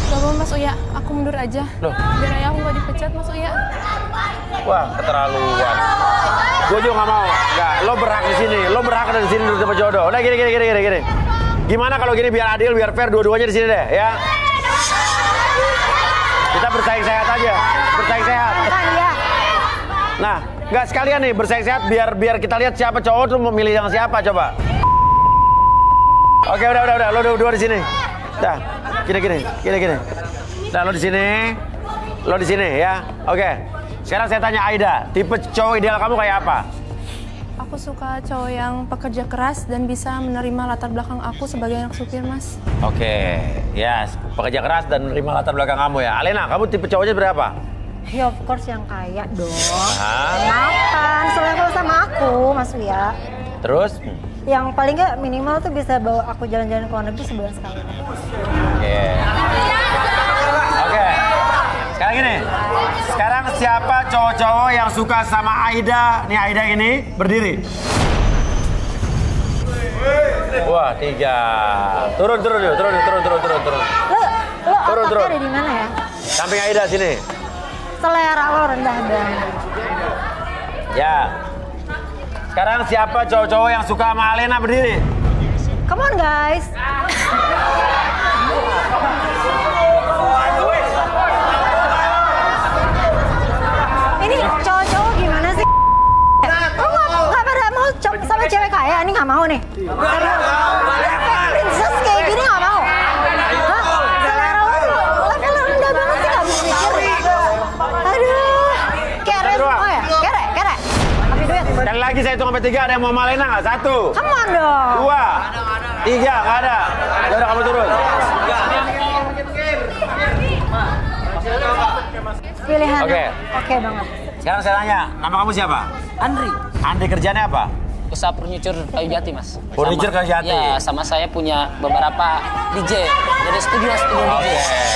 Gak apa Mas Uya, aku mundur aja. Loh. Biar ayah aku nggak dipecat, Mas Uya. Wah, keterlaluan. Gue juga nggak mau. Nggak, lo berhak di sini. Lo berhak ada di sini untuk dapat jodoh. Udah gini. Gimana kalau gini biar adil, biar fair dua-duanya di sini deh, ya? Kita bersaing sehat aja. Bersaing sehat. Nah, nggak sekalian nih bersaing sehat biar kita lihat siapa cowok tuh memilih yang siapa coba. Oke, udah. Lo dua di sini. Dah. Gini. Nah, lo di sini ya. Oke. Sekarang saya tanya Aida, tipe cowok ideal kamu kayak apa? Aku suka cowok yang pekerja keras dan bisa menerima latar belakang aku sebagai anak supir, Mas. Oke, yes, pekerja keras dan menerima latar belakang kamu ya. Alena, kamu tipe cowoknya berapa? Ya of course yang kaya dong. Makan, selevel sama aku, Mas Wia. Terus? Yang paling nggak minimal tuh bisa bawa aku jalan-jalan ke luar negeri sebulan sekali. Oke. Sekarang gini. Sekarang siapa cowok-cowok yang suka sama Aida? Nih Aida ini berdiri. Wah, 3. Turun yuk, turun. Lo otaknya ada di mana ya? Samping Aida sini. Selera lo rendah banget. Ya. Sekarang siapa cowok-cowok yang suka sama Alena berdiri? Come on guys. Ini cowok-cowok gimana sih? Lo nggak pada mau sama cewek kaya? Ini nggak mau nih. Princess kayak gini nggak mau. Hah? Selera lo levelnya rendah banget sih, nggak bisa mikir. Aduh, kere semua ya? Kere. Dan lagi saya hitung sampai 3, ada yang mau sama Alena nggak? 1. Come on dong. 2, 3, nggak ada. Yaudah kamu turun. Pilihan. Oke. Oke banget. Sekarang saya tanya, nama kamu siapa? Andri. Andri kerjanya apa? Usaha furniture kayu jati, Mas. Furniture kayu jati? Ya, sama saya punya beberapa DJ. Jadi studio DJ.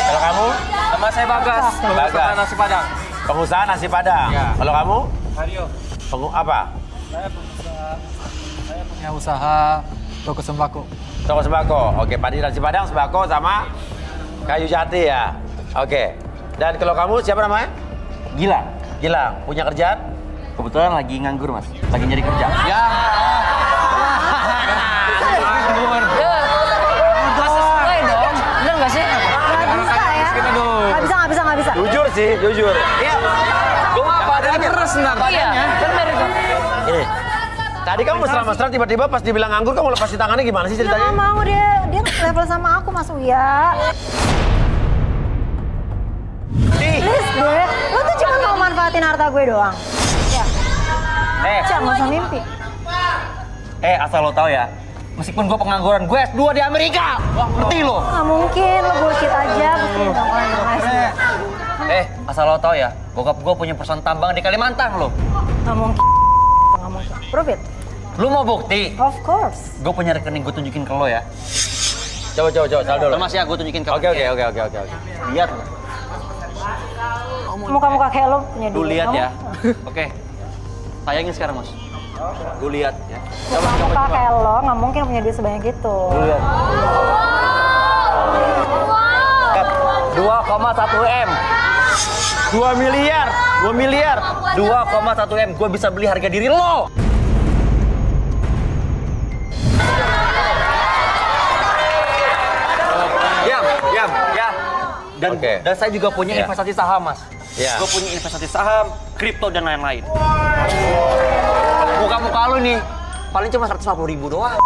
Kalau kamu? Nama saya Bagas. Pengusaha nasi Padang. Pengusaha nasi Padang. Ya. Kalau kamu? Mario. Apa? Saya punya usaha toko sembako. Toko sembako. Oke, padi nasi Padang, sembako sama kayu jati ya. Oke. Dan kalau kamu siapa namanya? Gilang. Gilang. Punya kerjaan? Kebetulan lagi nganggur, Mas. Lagi nyari kerja. Ya. Sesuai dong. Bener nggak sih? Nggak bisa. Jujur sih, jujur. Iya. Gue mah badannya keras nggak badannya. Bener itu. Ini. Tadi kamu mesra-mesra tiba-tiba pas dibilang nganggur kamu lepasin tangannya gimana sih ceritanya? Nggak mau, dia level sama aku, Mas Uya. Please deh, lo tuh cuma mau manfaatin harta gue doang. Ya. Jangan nggak usah mimpi. Asal lo tahu ya, meskipun gue pengangguran, gue S2 di Amerika. Ngerti lo? Nggak mungkin, lo bullshit aja. Asal lo tahu ya, bokap gue punya perusahaan tambang di Kalimantan lo. Nggak mungkin. Prove it. Lo mau bukti? Of course. Gue punya rekening, gue tunjukin ke lo ya. Coba, saldo lo. Mas ya, gue tunjukin ke lo. Oke. Lihat lo. Muka-muka kayak lo punya duit. Lu lihat ya. Oke. Tayangin sekarang, Mas. Lu lihat ya. Muka kayak lo nggak mungkin punya duit sebanyak itu. Lu lihat. 2,1 M. 2 miliar. 2,1 M. Gue bisa beli harga diri lo. Diam. Dan saya juga punya investasi saham, Mas. Gue punya investasi saham, kripto, dan lain-lain. Muka-muka lu nih, paling cuma 150.000 doang.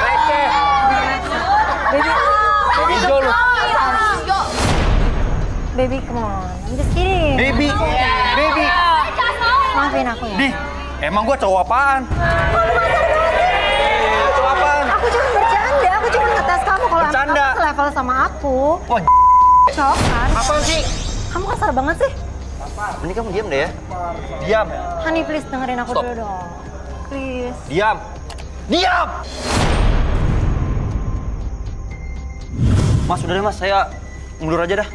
Receh. Baby Jo lu. Baby, come on. I'm just kidding. Baby. Maafin aku ya. Nih, emang gue cowok apaan? Cowok apaan? Aku cuma bercanda, aku cuma ngetes kamu kalau emang kamu selevel sama aku. Wah, cowok kan? Apa sih? Kamu kasar banget sih. Ini kamu diam deh ya. Diam. Honey, please dengerin aku Stop. dulu dong. Please. Diam. Mas, udah deh Mas, saya mundur aja dah.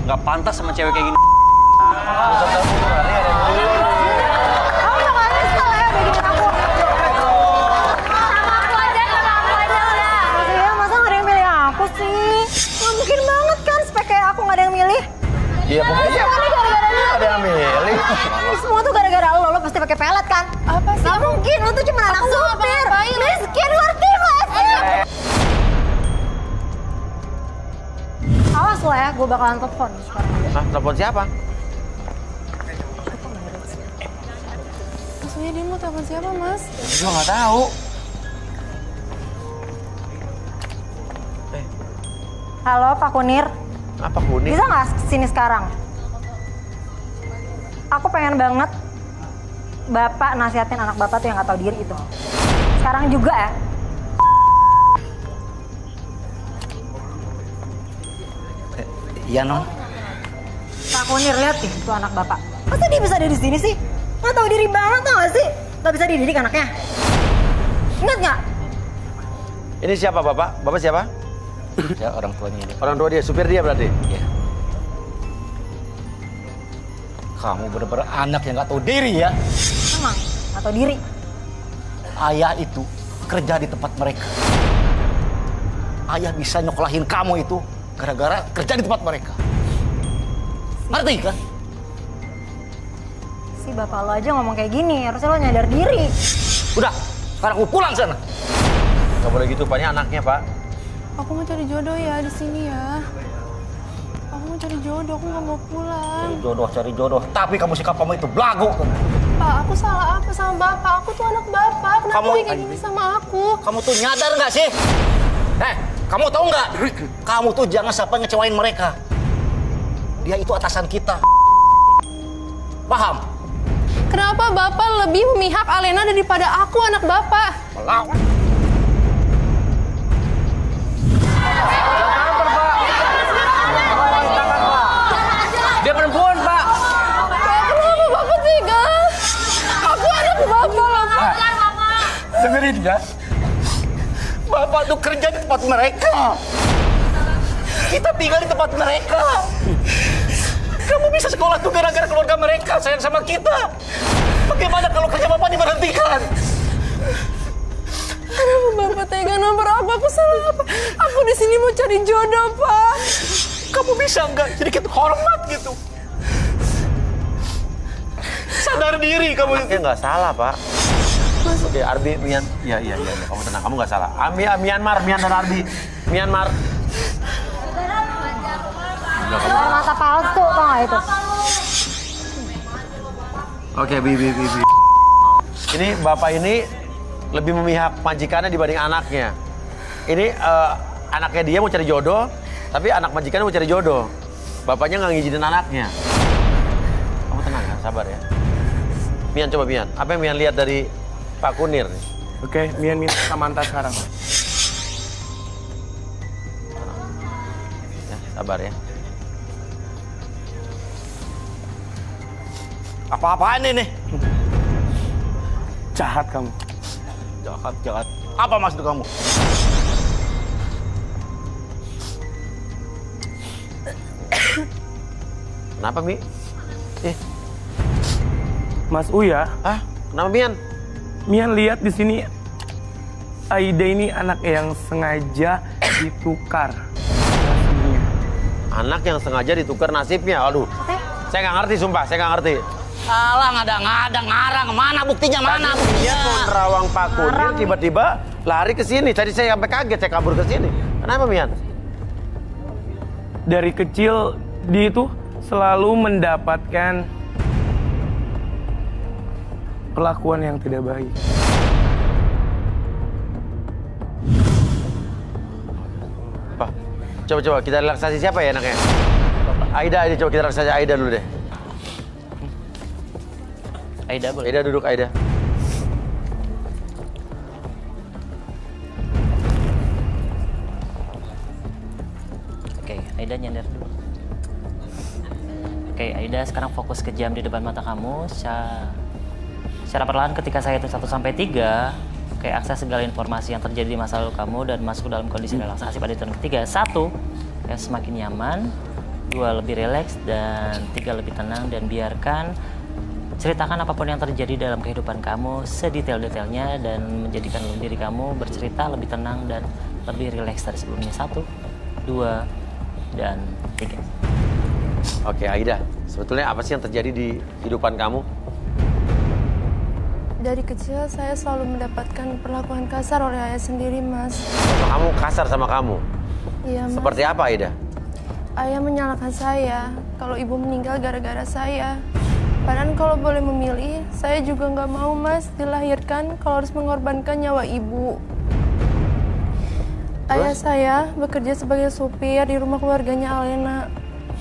Nggak pantas sama cewek kayak gini. Iya, pokoknya ada yang milih. Ini semua tuh gara-gara lo pasti pakai pelet kan? Apa sih? Gak mungkin, lo tuh cuma anak supir. Miskin, ngerti gak sih? Awas lo ya, gue bakalan telepon sekarang. Hah, telepon siapa? Maksudnya dia mau telepon siapa, Mas? Gue nggak tahu. Halo, Pak Kunir. Apa Kunir? Bisa nggak sini sekarang? Aku pengen banget Bapak nasihatin anak Bapak tuh yang nggak tahu diri itu. Sekarang juga ya. Iya, Non. Pak Kunir, lihat nih tuh anak Bapak. Masa dia bisa ada di sini sih? Nggak tahu diri banget tau gak sih? Nggak bisa dididik anaknya. Ingat nggak? Ini siapa Bapak? Bapak siapa? Ya, orang tuanya ini. Orang tua dia, supir dia berarti? Iya. Kamu bener-bener anak yang nggak tahu diri ya. Emang nggak tahu diri. Ayah itu kerja di tempat mereka. Ayah bisa nyokolahin kamu itu gara-gara kerja di tempat mereka. Ngerti kan? Si bapak lo aja ngomong kayak gini, harusnya lo nyadar diri. Udah, sekarang aku pulang sana. Gak boleh gitu, Pak. Ini anaknya, Pak. Aku mau cari jodoh ya di sini ya. Aku mau cari jodoh, aku nggak mau pulang. Cari jodoh. Tapi kamu sikap kamu itu belagu. Pak, aku salah apa sama bapak? Aku tuh anak bapak. Kenapa dia kayak gini sama aku? Kamu tuh nyadar nggak sih? Kamu tahu nggak? Kamu tuh jangan sampai ngecewain mereka. Dia itu atasan kita. Paham? Kenapa bapak lebih memihak Alena daripada aku anak bapak? Melawan. Dia perempuan, Pak. Kenapa bapak tega? Aku anak bapak lah, Pak. Dengerin ya. Bapak tuh kerja di tempat mereka. Kita tinggal di tempat mereka. Kamu bisa sekolah tuh gara-gara keluarga mereka sayang sama kita. Bagaimana kalau kerja bapak diberhentikan? Kenapa bapak tega nomor aku salah apa? Aku di sini mau cari jodoh, Pak. Kamu bisa nggak sedikit hormat gitu? Sadar diri kamu. Anaknya nggak salah, Pak. Oke, Arbi, Mian. Iya. Kamu tenang, kamu nggak salah. Myanmar dan Arbi. Myanmar. Air mata palsu, tau nggak itu? Oke, Bi. Ini bapak ini lebih memihak majikannya dibanding anaknya. Ini anaknya dia mau cari jodoh, tapi anak majikannya mau cari jodoh. Bapaknya nggak ngizinin anaknya. Kamu tenang ya, sabar ya. Mian, coba Mian. Apa yang Mian lihat dari Pak Kunir? Oke, Mian minta Samantha sekarang. Ya, sabar ya. Apa-apaan ini? Jahat kamu. Jahat. Apa maksud kamu? Kenapa, Mi? Mas Uya. Kenapa, Mian? Mian lihat di sini Aida ini anak yang sengaja ditukar nasibnya. Anak yang sengaja ditukar nasibnya. Aduh. Saya nggak ngerti, sumpah. Saya nggak ngerti. Salah, ngada-ngada, ngarang. Mana buktinya? Mana buktinya? Dia mau nerawang Pak Kunir, tiba-tiba lari ke sini. Tadi saya sampai kaget, saya kabur ke sini. Kenapa, Mian? Dari kecil dia itu selalu mendapatkan perlakuan yang tidak baik. Pak, coba kita relaksasi siapa ya anaknya? Aida, coba kita relaksasi Aida dulu deh. Aida boleh. Aida duduk, Aida. Oke, Aida nyender dulu. Oke, Aida sekarang fokus ke jam di depan mata kamu. Secara perlahan ketika saya hitung 1 sampai 3, oke, akses segala informasi yang terjadi di masa lalu kamu dan masuk dalam kondisi relaksasi pada hitungan ketiga. 1, ya semakin nyaman. 2, lebih rileks. Dan 3, lebih tenang. Dan biarkan ceritakan apapun yang terjadi dalam kehidupan kamu sedetail-detailnya dan menjadikan diri kamu bercerita lebih tenang dan lebih rileks dari sebelumnya. 1, 2, dan 3. Oke, Aida, sebetulnya apa sih yang terjadi di kehidupan kamu? Dari kecil saya selalu mendapatkan perlakuan kasar oleh ayah sendiri, Mas. Kamu kasar sama kamu? Iya, Mas. Seperti apa, Aida? Ayah menyalahkan saya kalau ibu meninggal gara-gara saya. Padahal kalau boleh memilih, saya juga nggak mau, Mas, dilahirkan kalau harus mengorbankan nyawa ibu. Ayah saya bekerja sebagai supir di rumah keluarganya Alena.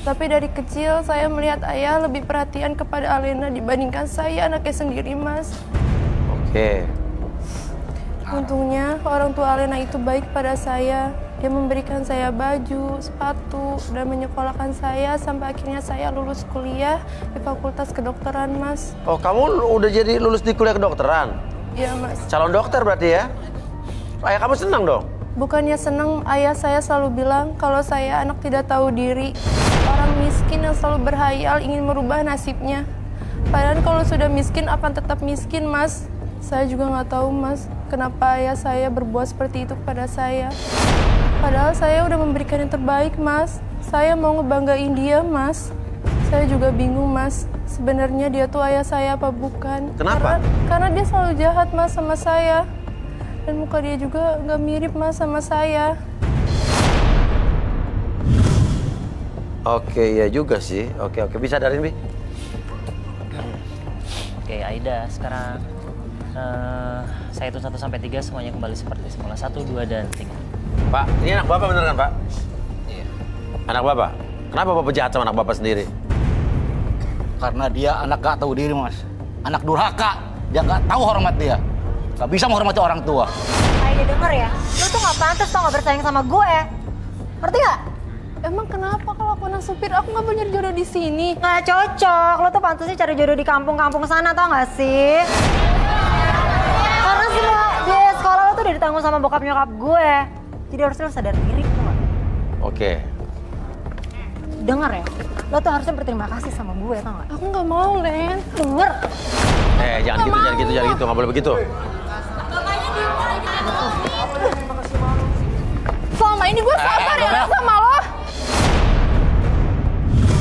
Tapi dari kecil saya melihat ayah lebih perhatian kepada Alena dibandingkan saya anaknya sendiri, Mas. Oke. Untungnya orang tua Alena itu baik pada saya. Dia memberikan saya baju, sepatu, dan menyekolahkan saya sampai akhirnya saya lulus kuliah di Fakultas Kedokteran, Mas. Oh, kamu udah jadi lulus di kuliah kedokteran? Iya, Mas. Calon dokter berarti ya? Ayah kamu senang dong? Bukannya senang, ayah saya selalu bilang kalau saya anak tidak tahu diri. Orang miskin yang selalu berhayal ingin merubah nasibnya. Padahal kalau sudah miskin akan tetap miskin, Mas. Saya juga nggak tahu, Mas, kenapa ayah saya berbuat seperti itu kepada saya. Padahal saya udah memberikan yang terbaik, Mas. Saya mau ngebanggain dia, Mas. Saya juga bingung, Mas. Sebenarnya dia tuh ayah saya apa bukan? Kenapa? Karena dia selalu jahat, Mas, sama saya. Dan muka dia juga nggak mirip, Mas, sama saya. Oke, ya juga sih. Oke, bisa darin, Bi? Oke, Aida, sekarang saya hitung 1 sampai 3 semuanya kembali seperti semula. 1, 2, dan 3. Pak, ini anak Bapak bener kan, Pak? Iya. Anak Bapak? Kenapa Bapak jahat sama anak Bapak sendiri? Karena dia anak gak tahu diri, Mas. Anak durhaka. Dia gak tahu hormat dia. Gak bisa menghormati orang tua. Aida denger ya, lu tuh gak pantas tau gak bersaing sama gue. Ngerti gak? Emang kenapa kalau aku anak supir aku gak mau nyari jodoh di sini? Gak cocok, lu tuh pantasnya cari jodoh di kampung-kampung sana tau gak sih? Karena semua biaya sekolah lu tuh udah ditanggung sama bokap nyokap gue. Jadi harusnya lu sadar diri, tau gak? Oke. Denger ya, lo tuh harusnya berterima kasih sama gue, tau gak? Aku gak mau, Len. Denger. Jangan gitu, nggak boleh begitu. Selama ini gue sabar ya sama lo.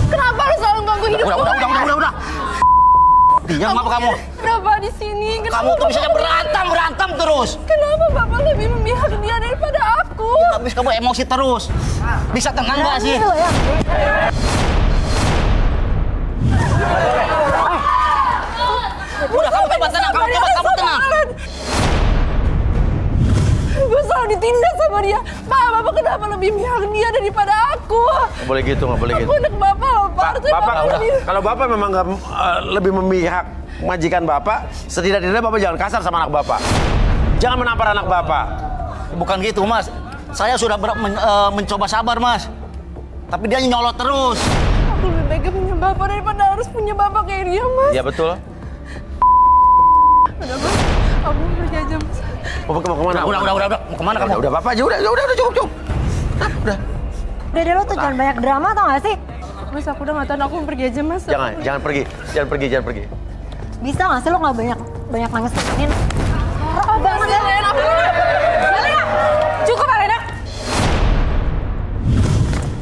Kenapa lo selalu ganggu hidup gue? Udah. Diam apa kamu? Kenapa di sini? Kamu tuh bisa berantem terus. Kenapa Bapak lebih memihak dia daripada aku? Habis kamu emosi terus. Bisa tenang gak sih? Udah, kamu coba tenang. Kamu tenang. Gue selalu ditindas sama dia. Bapak kenapa lebih memihak dia daripada aku? Nggak boleh gitu. Aku anak Bapak loh, Pak. Kalau Bapak memang nggak lebih memihak majikan Bapak, setidak-tidaknya Bapak jangan kasar sama anak Bapak. Jangan menampar anak Bapak. Bukan gitu, Mas. Saya sudah mencoba sabar, Mas. Tapi dia nyolot terus. Aku lebih baik punya Bapak daripada harus punya Bapak kayak dia, Mas. Iya, betul. Udah, Mas. Aku mau pergi aja, Mas. Mau kemana? Udah. Mau kemana kamu? Udah, Bapak aja. Udah, cukup. Udah. Udah deh, lo tuh jangan banyak drama, tau gak sih? Mas, aku udah gak tahan. Aku mau pergi aja, Mas. Jangan pergi. Bisa gak sih lo gak banyak nangis-nangis? Oh, banget ya, Alena. Alena! Cukup, Alena!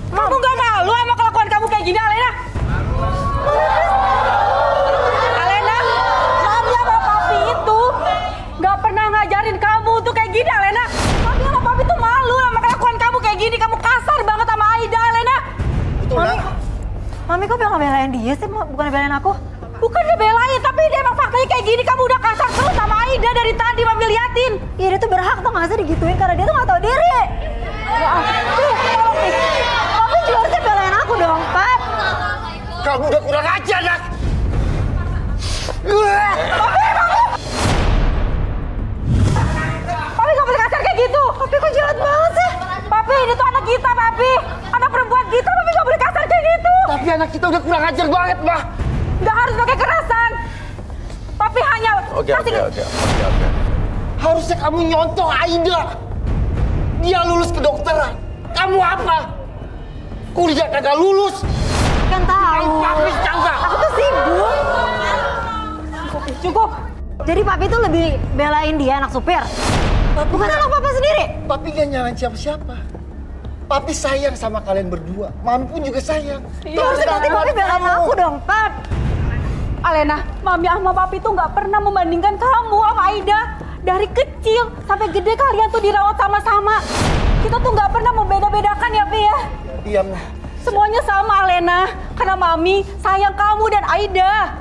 Kamu gak malu sama kelakuan kamu kayak gini, Alena? Alena, mami sama papi itu gak pernah ngajarin kamu tuh kayak gini, Alena. Mami sama papi tuh malu sama kelakuan kamu kayak gini. Kamu kasar banget sama Aida, Alena. Mami kok belain dia sih, bukan belain aku? Bukan dibelain, tapi dia emang faktanya kayak gini. Kamu udah kasar terus sama Aida dari tadi, Mami liatin. Iya, dia tuh berhak tau gak sih digituin karena dia tuh gak tahu diri. Ya ampun, tolong nih. Kamu juga harusnya belain aku dong, Pak. Kamu udah kurang ajar, Nak. Papi gak boleh kasar kayak gitu. Papi kok jahat banget sih? Papi, ini tuh anak kita, Papi. Anak perempuan kita, Papi gak boleh kasar kayak gitu. Tapi anak kita udah kurang ajar banget, Mbak. Gak harus pakai kekerasan. Papi hanya... Oke. Harusnya kamu nyontoh Aida. Dia lulus kedokteran. Kamu apa? Kuliah kagak lulus. Kan tahu. Papi kagak. Aku tuh sibuk. Cukup. Jadi papi tuh lebih belain dia anak supir. Bukan anak papa sendiri. Papi gak nyalain siapa-siapa. Papi sayang sama kalian berdua. Mami pun juga sayang. Tuh harusnya berarti papi belain aku dong, Pap. Alena, Mami sama Papi tuh nggak pernah membandingkan kamu sama Aida. Dari kecil sampai gede kalian tuh dirawat sama-sama. Kita tuh nggak pernah membeda-bedakan ya, Pi ya? Diam. Semuanya sama, Alena. Karena Mami sayang kamu dan Aida.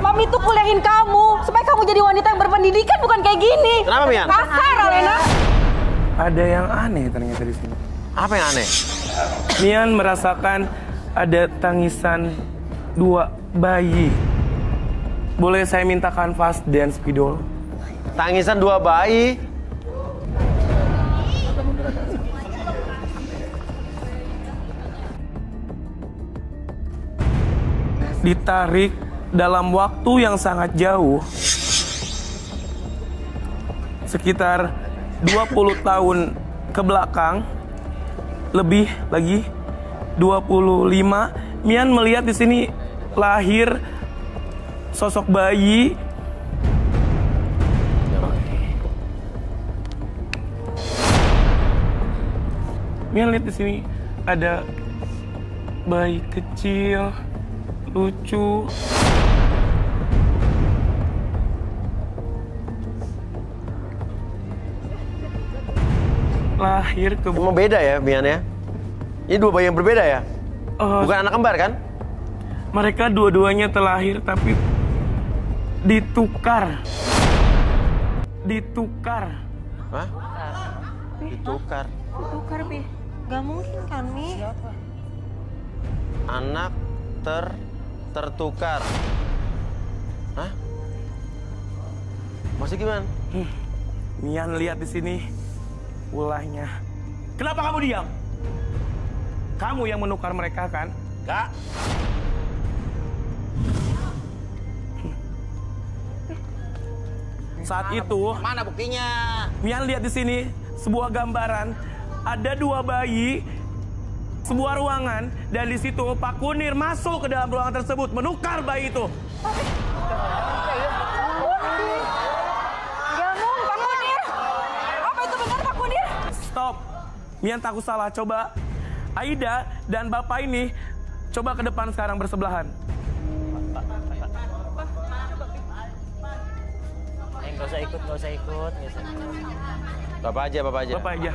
Mami tuh kuliahin kamu supaya kamu jadi wanita yang berpendidikan, bukan kayak gini. Kenapa, Mian? Kasar, Alena. Ada yang aneh ternyata di sini. Apa yang aneh? Mian merasakan ada tangisan 2 bayi. Boleh saya minta kanvas dan spidol? Tangisan 2 bayi? Ditarik dalam waktu yang sangat jauh, sekitar 20 tahun ke belakang, lebih lagi 25. Mian melihat di sini lahir sosok bayi. Mian lihat di sini ada bayi kecil, lucu. Lahir ke... Emang beda ya, Mian ya? Ini 2 bayi yang berbeda ya? Bukan anak kembar kan? Mereka dua-duanya terlahir tapi ditukar. Ditukar. Hah? Ditukar. Ditukar, Bi. Gak mungkin kan, Mi? Anak tertukar. Hah? Maksudnya gimana? Mian lihat di sini ulahnya. Kenapa kamu diam? Kamu yang menukar mereka kan? Enggak. Saat itu, mana buktinya? Mian lihat di sini sebuah gambaran, ada 2 bayi, sebuah ruangan, dan di situ Pak Kunir masuk ke dalam ruangan tersebut menukar bayi itu. Pak Kunir. Apa itu benar, Pak Kunir? Stop. Mian takut salah. Coba Aida dan Bapak ini coba ke depan sekarang bersebelahan. Nggak usah ikut, nggak usah ikut. Bapak aja. Bapak aja.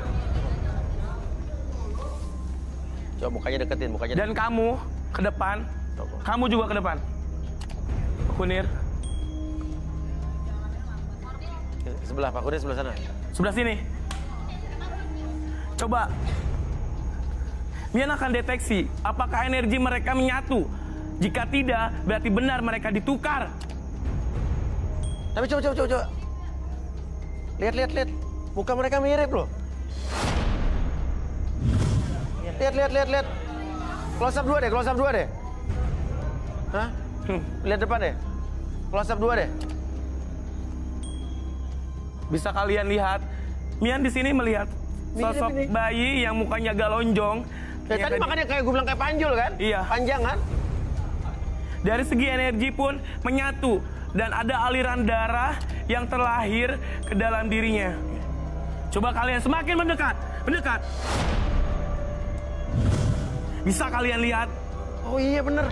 Coba mukanya deketin, mukanya. Dan kamu ke depan. Kamu juga ke depan. Pak Kunir. Sebelah, Pak Kunir sebelah sana. Sebelah sini. Coba. Mian akan deteksi apakah energi mereka menyatu. Jika tidak, berarti benar mereka ditukar. Tapi coba. Lihat. Muka mereka mirip loh. Lihat. Close up 2 deh. Hah? Lihat depan deh. Close up 2 deh. Bisa kalian lihat, Mian di sini melihat sosok bayi yang mukanya agak lonjong. Ya, tadi makanya kayak gue bilang kayak panjul kan? Iya. Panjang kan? Dari segi energi pun menyatu. Dan ada aliran darah yang terlahir ke dalam dirinya. Coba kalian semakin mendekat. Bisa kalian lihat? Oh iya bener.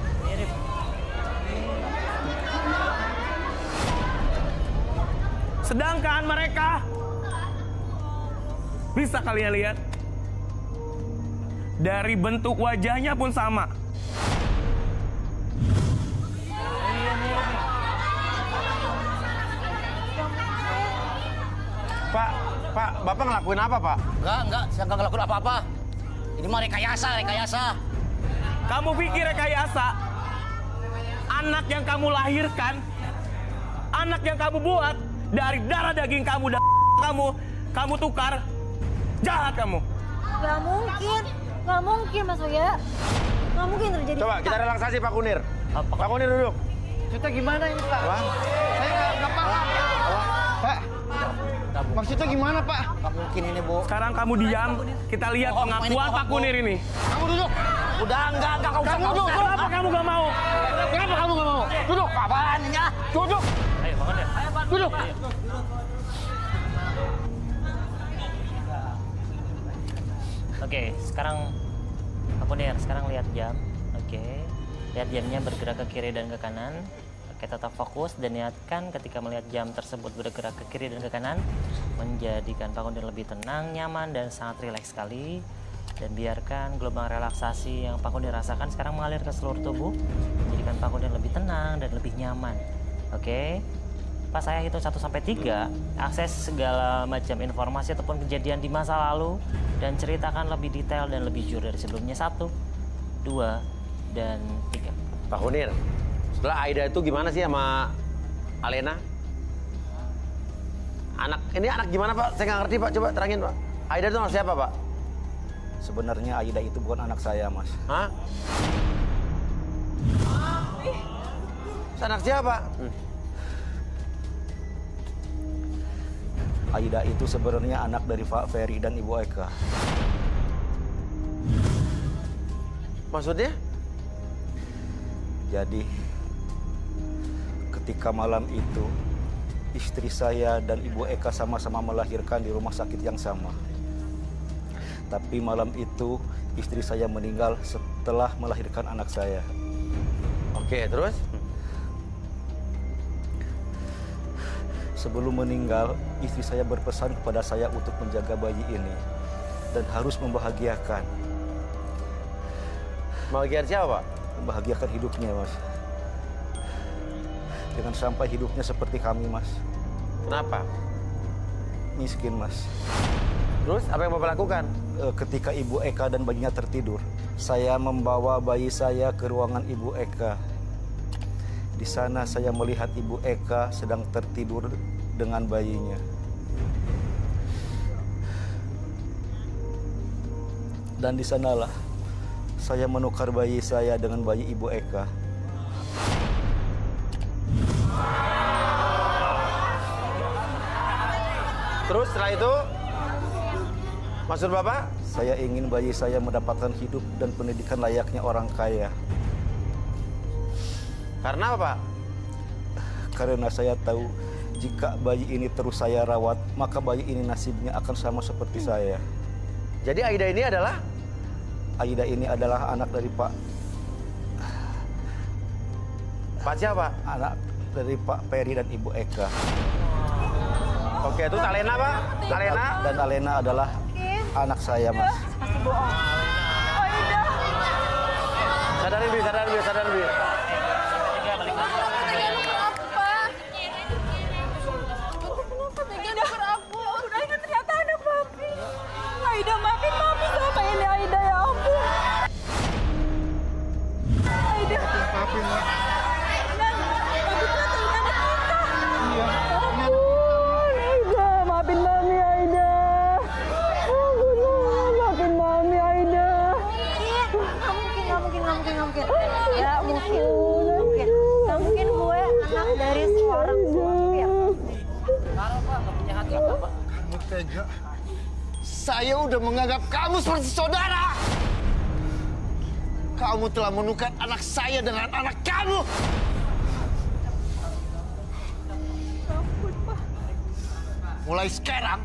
Sedangkan mereka, bisa kalian lihat? Dari bentuk wajahnya pun sama. Pak, Bapak ngelakuin apa, Pak? Enggak, saya nggak ngelakuin apa-apa. Ini mah rekayasa. Kamu pikir rekayasa? Anak yang kamu lahirkan, anak yang kamu buat dari darah daging kamu dan kamu tukar, jahat kamu. Gak mungkin Mas Oya. Gak mungkin terjadi. Coba kita relaksasi Pak Kunir. Pak Kunir duduk. Kita gimana ini, Pak? Wah. Saya nggak paham. Pak, maksudnya gimana, Pak? Nggak mungkin ini, Bu. Sekarang kamu diam, kita lihat pengakuan Pak Kunir ini. Kamu duduk. Udah, enggak usah. Kamu duduk. Kenapa kamu gak mau? Kenapa kamu gak mau? Duduk. Apaan ini? Duduk. Ayo, Pak Kunir. Duduk. Oke, sekarang Pak Kunir, sekarang lihat jam. Oke, lihat jamnya bergerak ke kiri dan ke kanan. Oke, tetap fokus dan niatkan ketika melihat jam tersebut bergerak ke kiri dan ke kanan, menjadikan Pak Kunir lebih tenang, nyaman, dan sangat rileks sekali. Dan biarkan gelombang relaksasi yang Pak Kunir rasakan sekarang mengalir ke seluruh tubuh, menjadikan Pak Kunir lebih tenang dan lebih nyaman. Oke, pas saya hitung 1-3, akses segala macam informasi ataupun kejadian di masa lalu dan ceritakan lebih detail dan lebih jujur dari sebelumnya. 1, 2, dan 3. Pak Kunir, setelah Aida itu gimana sih sama Alena? Ini anak gimana Pak? Saya nggak ngerti Pak, coba terangin Pak. Aida itu anak siapa Pak? Sebenarnya Aida itu bukan anak saya, Mas. Hah? Anak siapa? Aida itu sebenarnya anak dari Pak Ferry dan Ibu Eka. Maksudnya? Jadi, ketika malam itu, istri saya dan Ibu Eka sama-sama melahirkan di rumah sakit yang sama. Tapi malam itu, istri saya meninggal setelah melahirkan anak saya. Oke, terus? Sebelum meninggal, istri saya berpesan kepada saya untuk menjaga bayi ini dan harus membahagiakan. Membahagiakan siapa, Pak? Membahagiakan hidupnya, Mas. Jangan sampai hidupnya seperti kami, Mas. Kenapa? Miskin, Mas. Terus apa yang Bapak lakukan? Ketika Ibu Eka dan bayinya tertidur, saya membawa bayi saya ke ruangan Ibu Eka. Di sana saya melihat Ibu Eka sedang tertidur dengan bayinya. Dan di sanalah saya menukar bayi saya dengan bayi Ibu Eka. Terus setelah itu, maksud Bapak? Saya ingin bayi saya mendapatkan hidup dan pendidikan layaknya orang kaya. Karena apa, Pak? Karena saya tahu jika bayi ini terus saya rawat, maka bayi ini nasibnya akan sama seperti saya. Jadi Aida ini adalah? Aida ini adalah anak dari Pak siapa? Anak dari Pak Ferry dan Ibu Eka. Oke, itu Alena, Pak? Alena? Dan Alena adalah anak saya, Mas. Pasti bohong. Aida. Sadarin, Bi, sadarin, Bi. Aida, maafin Mami sama ini Aida, ya ampun. Aida. Maafin ya. Dan Mami kata ini anak kita. Iya. Ampun, Aida. Maafin Mami, Aida. Ampun, maafin Mami, Aida. Nggak mungkin. Ya, mungkin. Nggak mungkin gue anak dari seorang supir. Parah, Pak. Nggak punya hati apa, Pak? Kamu tega. Saya udah menganggap kamu seperti saudara. Kamu telah menukar anak saya dengan anak kamu. Ampun, Pak. Mulai sekarang,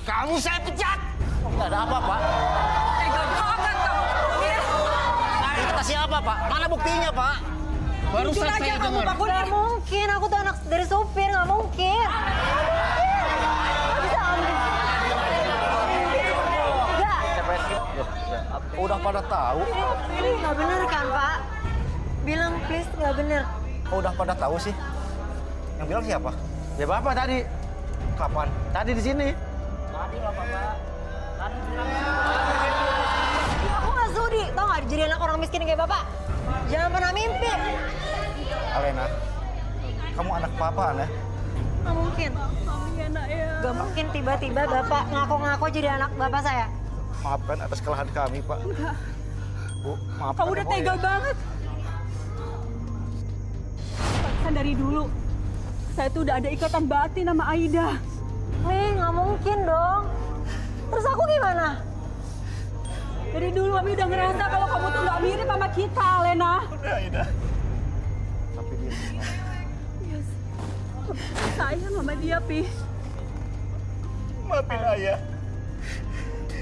kamu saya pecat. Nggak ada apa, Pak. Tega banget kamu. Kata siapa, Pak? Mana buktinya, Pak? Barusan saya dengar. Nggak mungkin, aku tuh anak dari supir, nggak mungkin. Nggak bisa ambil. Udah pada tahu. Ini nggak bener kan, Pak? Bilang please nggak bener. Udah pada tahu sih. Yang bilang siapa? Ya Bapak tadi. Kapan? Tadi di sini. Tadi lah, Bapak. Tadi bilang. Aku nggak sudi, tau nggak jadi anak orang miskin kayak Bapak. Jangan pernah mimpi. Alena, kamu anak Papa, ya? Nggak mungkin. Gak mungkin tiba-tiba Bapak ngaku-ngaku jadi anak Bapak saya. Maafkan atas kesalahan kami, Pak. Enggak. Bu, maafkan. Kamu udah tega banget. Kan dari dulu, saya tuh udah ada ikatan batin sama Aida. Nggak mungkin dong. Terus aku gimana? Dari dulu Mami udah ngerasa kalau kamu tuh nggak mirip sama kita, Lena. Udah, Aida. Tapi dia... Yes. Sayang sama dia, Pi. Maafin ayah.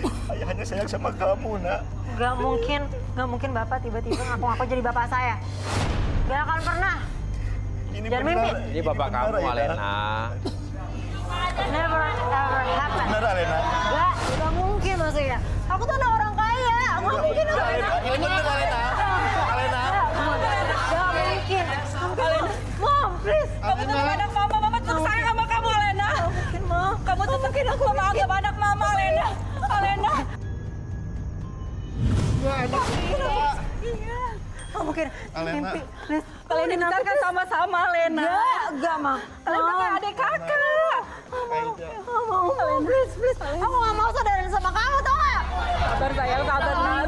Ayah hanya sayang sama kamu, Nak. Gak mungkin Bapak tiba-tiba ngaku-ngaku jadi Bapak saya. Gak akan pernah. Ini jangan benar. mimpi. Ini Bapak kamu, Alena. Never ever happen. Benar, Alena. Gak mungkin maksudnya. Aku tuh anak orang kaya. Gak mungkin aku. Ini benar, Alena. Alena. Gak mungkin. Mom, please. Kamu tuh anak Mama. Mama tuh sayang sama kamu, Alena. Gak mungkin, Mom. Kamu tuh mungkin aku menganggap anak Mama, Alena. Alena. Gak anak kita. Iya. nggak mungkin. Alena. Mimpi. Please. Kalian dibesarkan sama-sama, Lena. Enggak, Ma. Kalian pakai adik kakak. Nggak mau. Please, please. Aku nggak mau saudaraan sama kamu, tau nggak? Sabar sayang, sabar nak.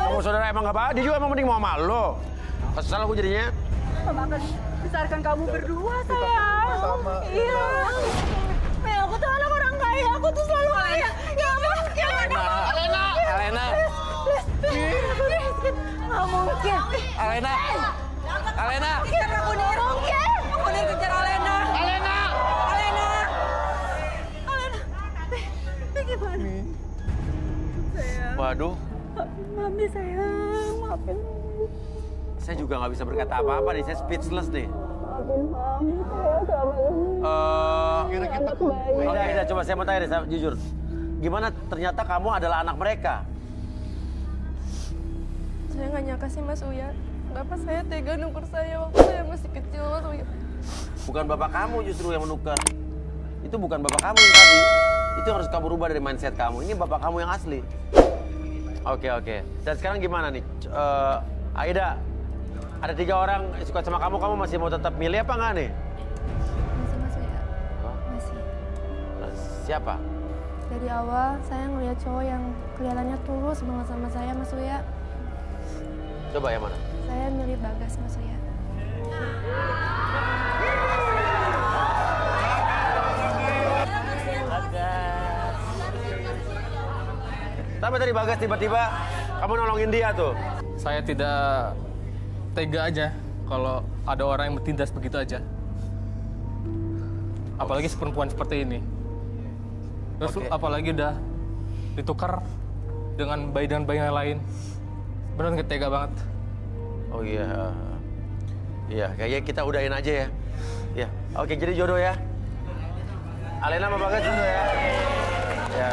Kamu saudara emang gak apa? Dia juga emang mending mau sama lo. Kesel aku jadinya. Mama akan besarkan kamu berdua, sayang. Sama. Iya. Aku tuh anak orang kaya, aku tuh selalu kaya. Nggak mungkin. Alena. Alena. Nggak mungkin. Alena. Alena. Kejar aku nih. Aku nih kejar Alena. Alena. Alena. Alena. Ini gimana? Sayang. Waduh. Mami sayang, maafin. Saya juga nggak bisa berkata apa-apa nih, saya speechless nih. Maafin Mami, sayang sama ini. Oke, Aida, coba saya mau tanya deh, saya jujur. Gimana ternyata kamu adalah anak mereka? Saya nggak nyangka sih Mas Uya. Kenapa saya tega nuker saya waktu saya masih kecil Mas Uya? Bukan bapak kamu justru yang menukar. Itu bukan bapak kamu yang tadi. Itu yang harus kamu rubah dari mindset kamu. Ini bapak kamu yang asli. Oke. Dan sekarang gimana nih? Aida, ada 3 orang suka sama kamu masih mau tetap milih apa enggak nih? Masih Mas Uya. Masih. Siapa? Dari awal saya ngeliat cowok yang kelihatannya tulus banget sama saya Mas Uya. Coba yang mana? Saya milih Bagas Mas Uya. Tapi tadi Bagas tiba-tiba kamu nolongin dia tuh. Saya tidak tega aja kalau ada orang yang bertindas begitu aja. Apalagi perempuan seperti ini. Terus apalagi udah ditukar dengan bayi yang lain. Benar nggak tega banget. Oh iya. Iya, kayaknya kita udahin aja ya. Ya, oke, jadi jodoh ya. Alena sama Bagas jodoh ya. Ya.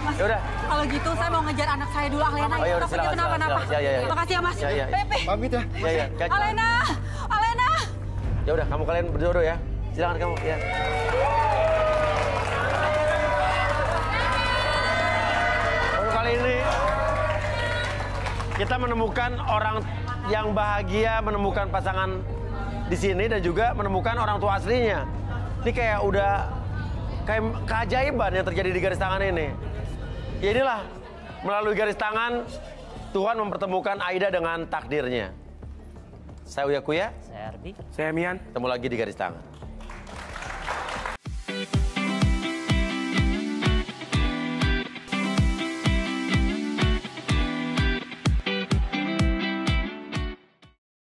Mas, ya udah. Kalau gitu saya mau ngejar anak saya dulu, Alena. Oh, ya udah, silakan, kenapa-napa. Ya. Makasih ya, Mas. Ya. Pepe. Pamit ya. Ya. Alena. Ya udah, kamu kalian berjodoh ya. Silakan kamu, ya. Baru kali ini kita menemukan orang yang bahagia, menemukan pasangan di sini dan juga menemukan orang tua aslinya. Ini kayak udah kayak keajaiban yang terjadi di garis tangan ini. Ya inilah, melalui garis tangan Tuhan mempertemukan Aida dengan takdirnya. Saya Uya Kuya. Saya Ardi. Saya Mian. Ketemu lagi di garis tangan.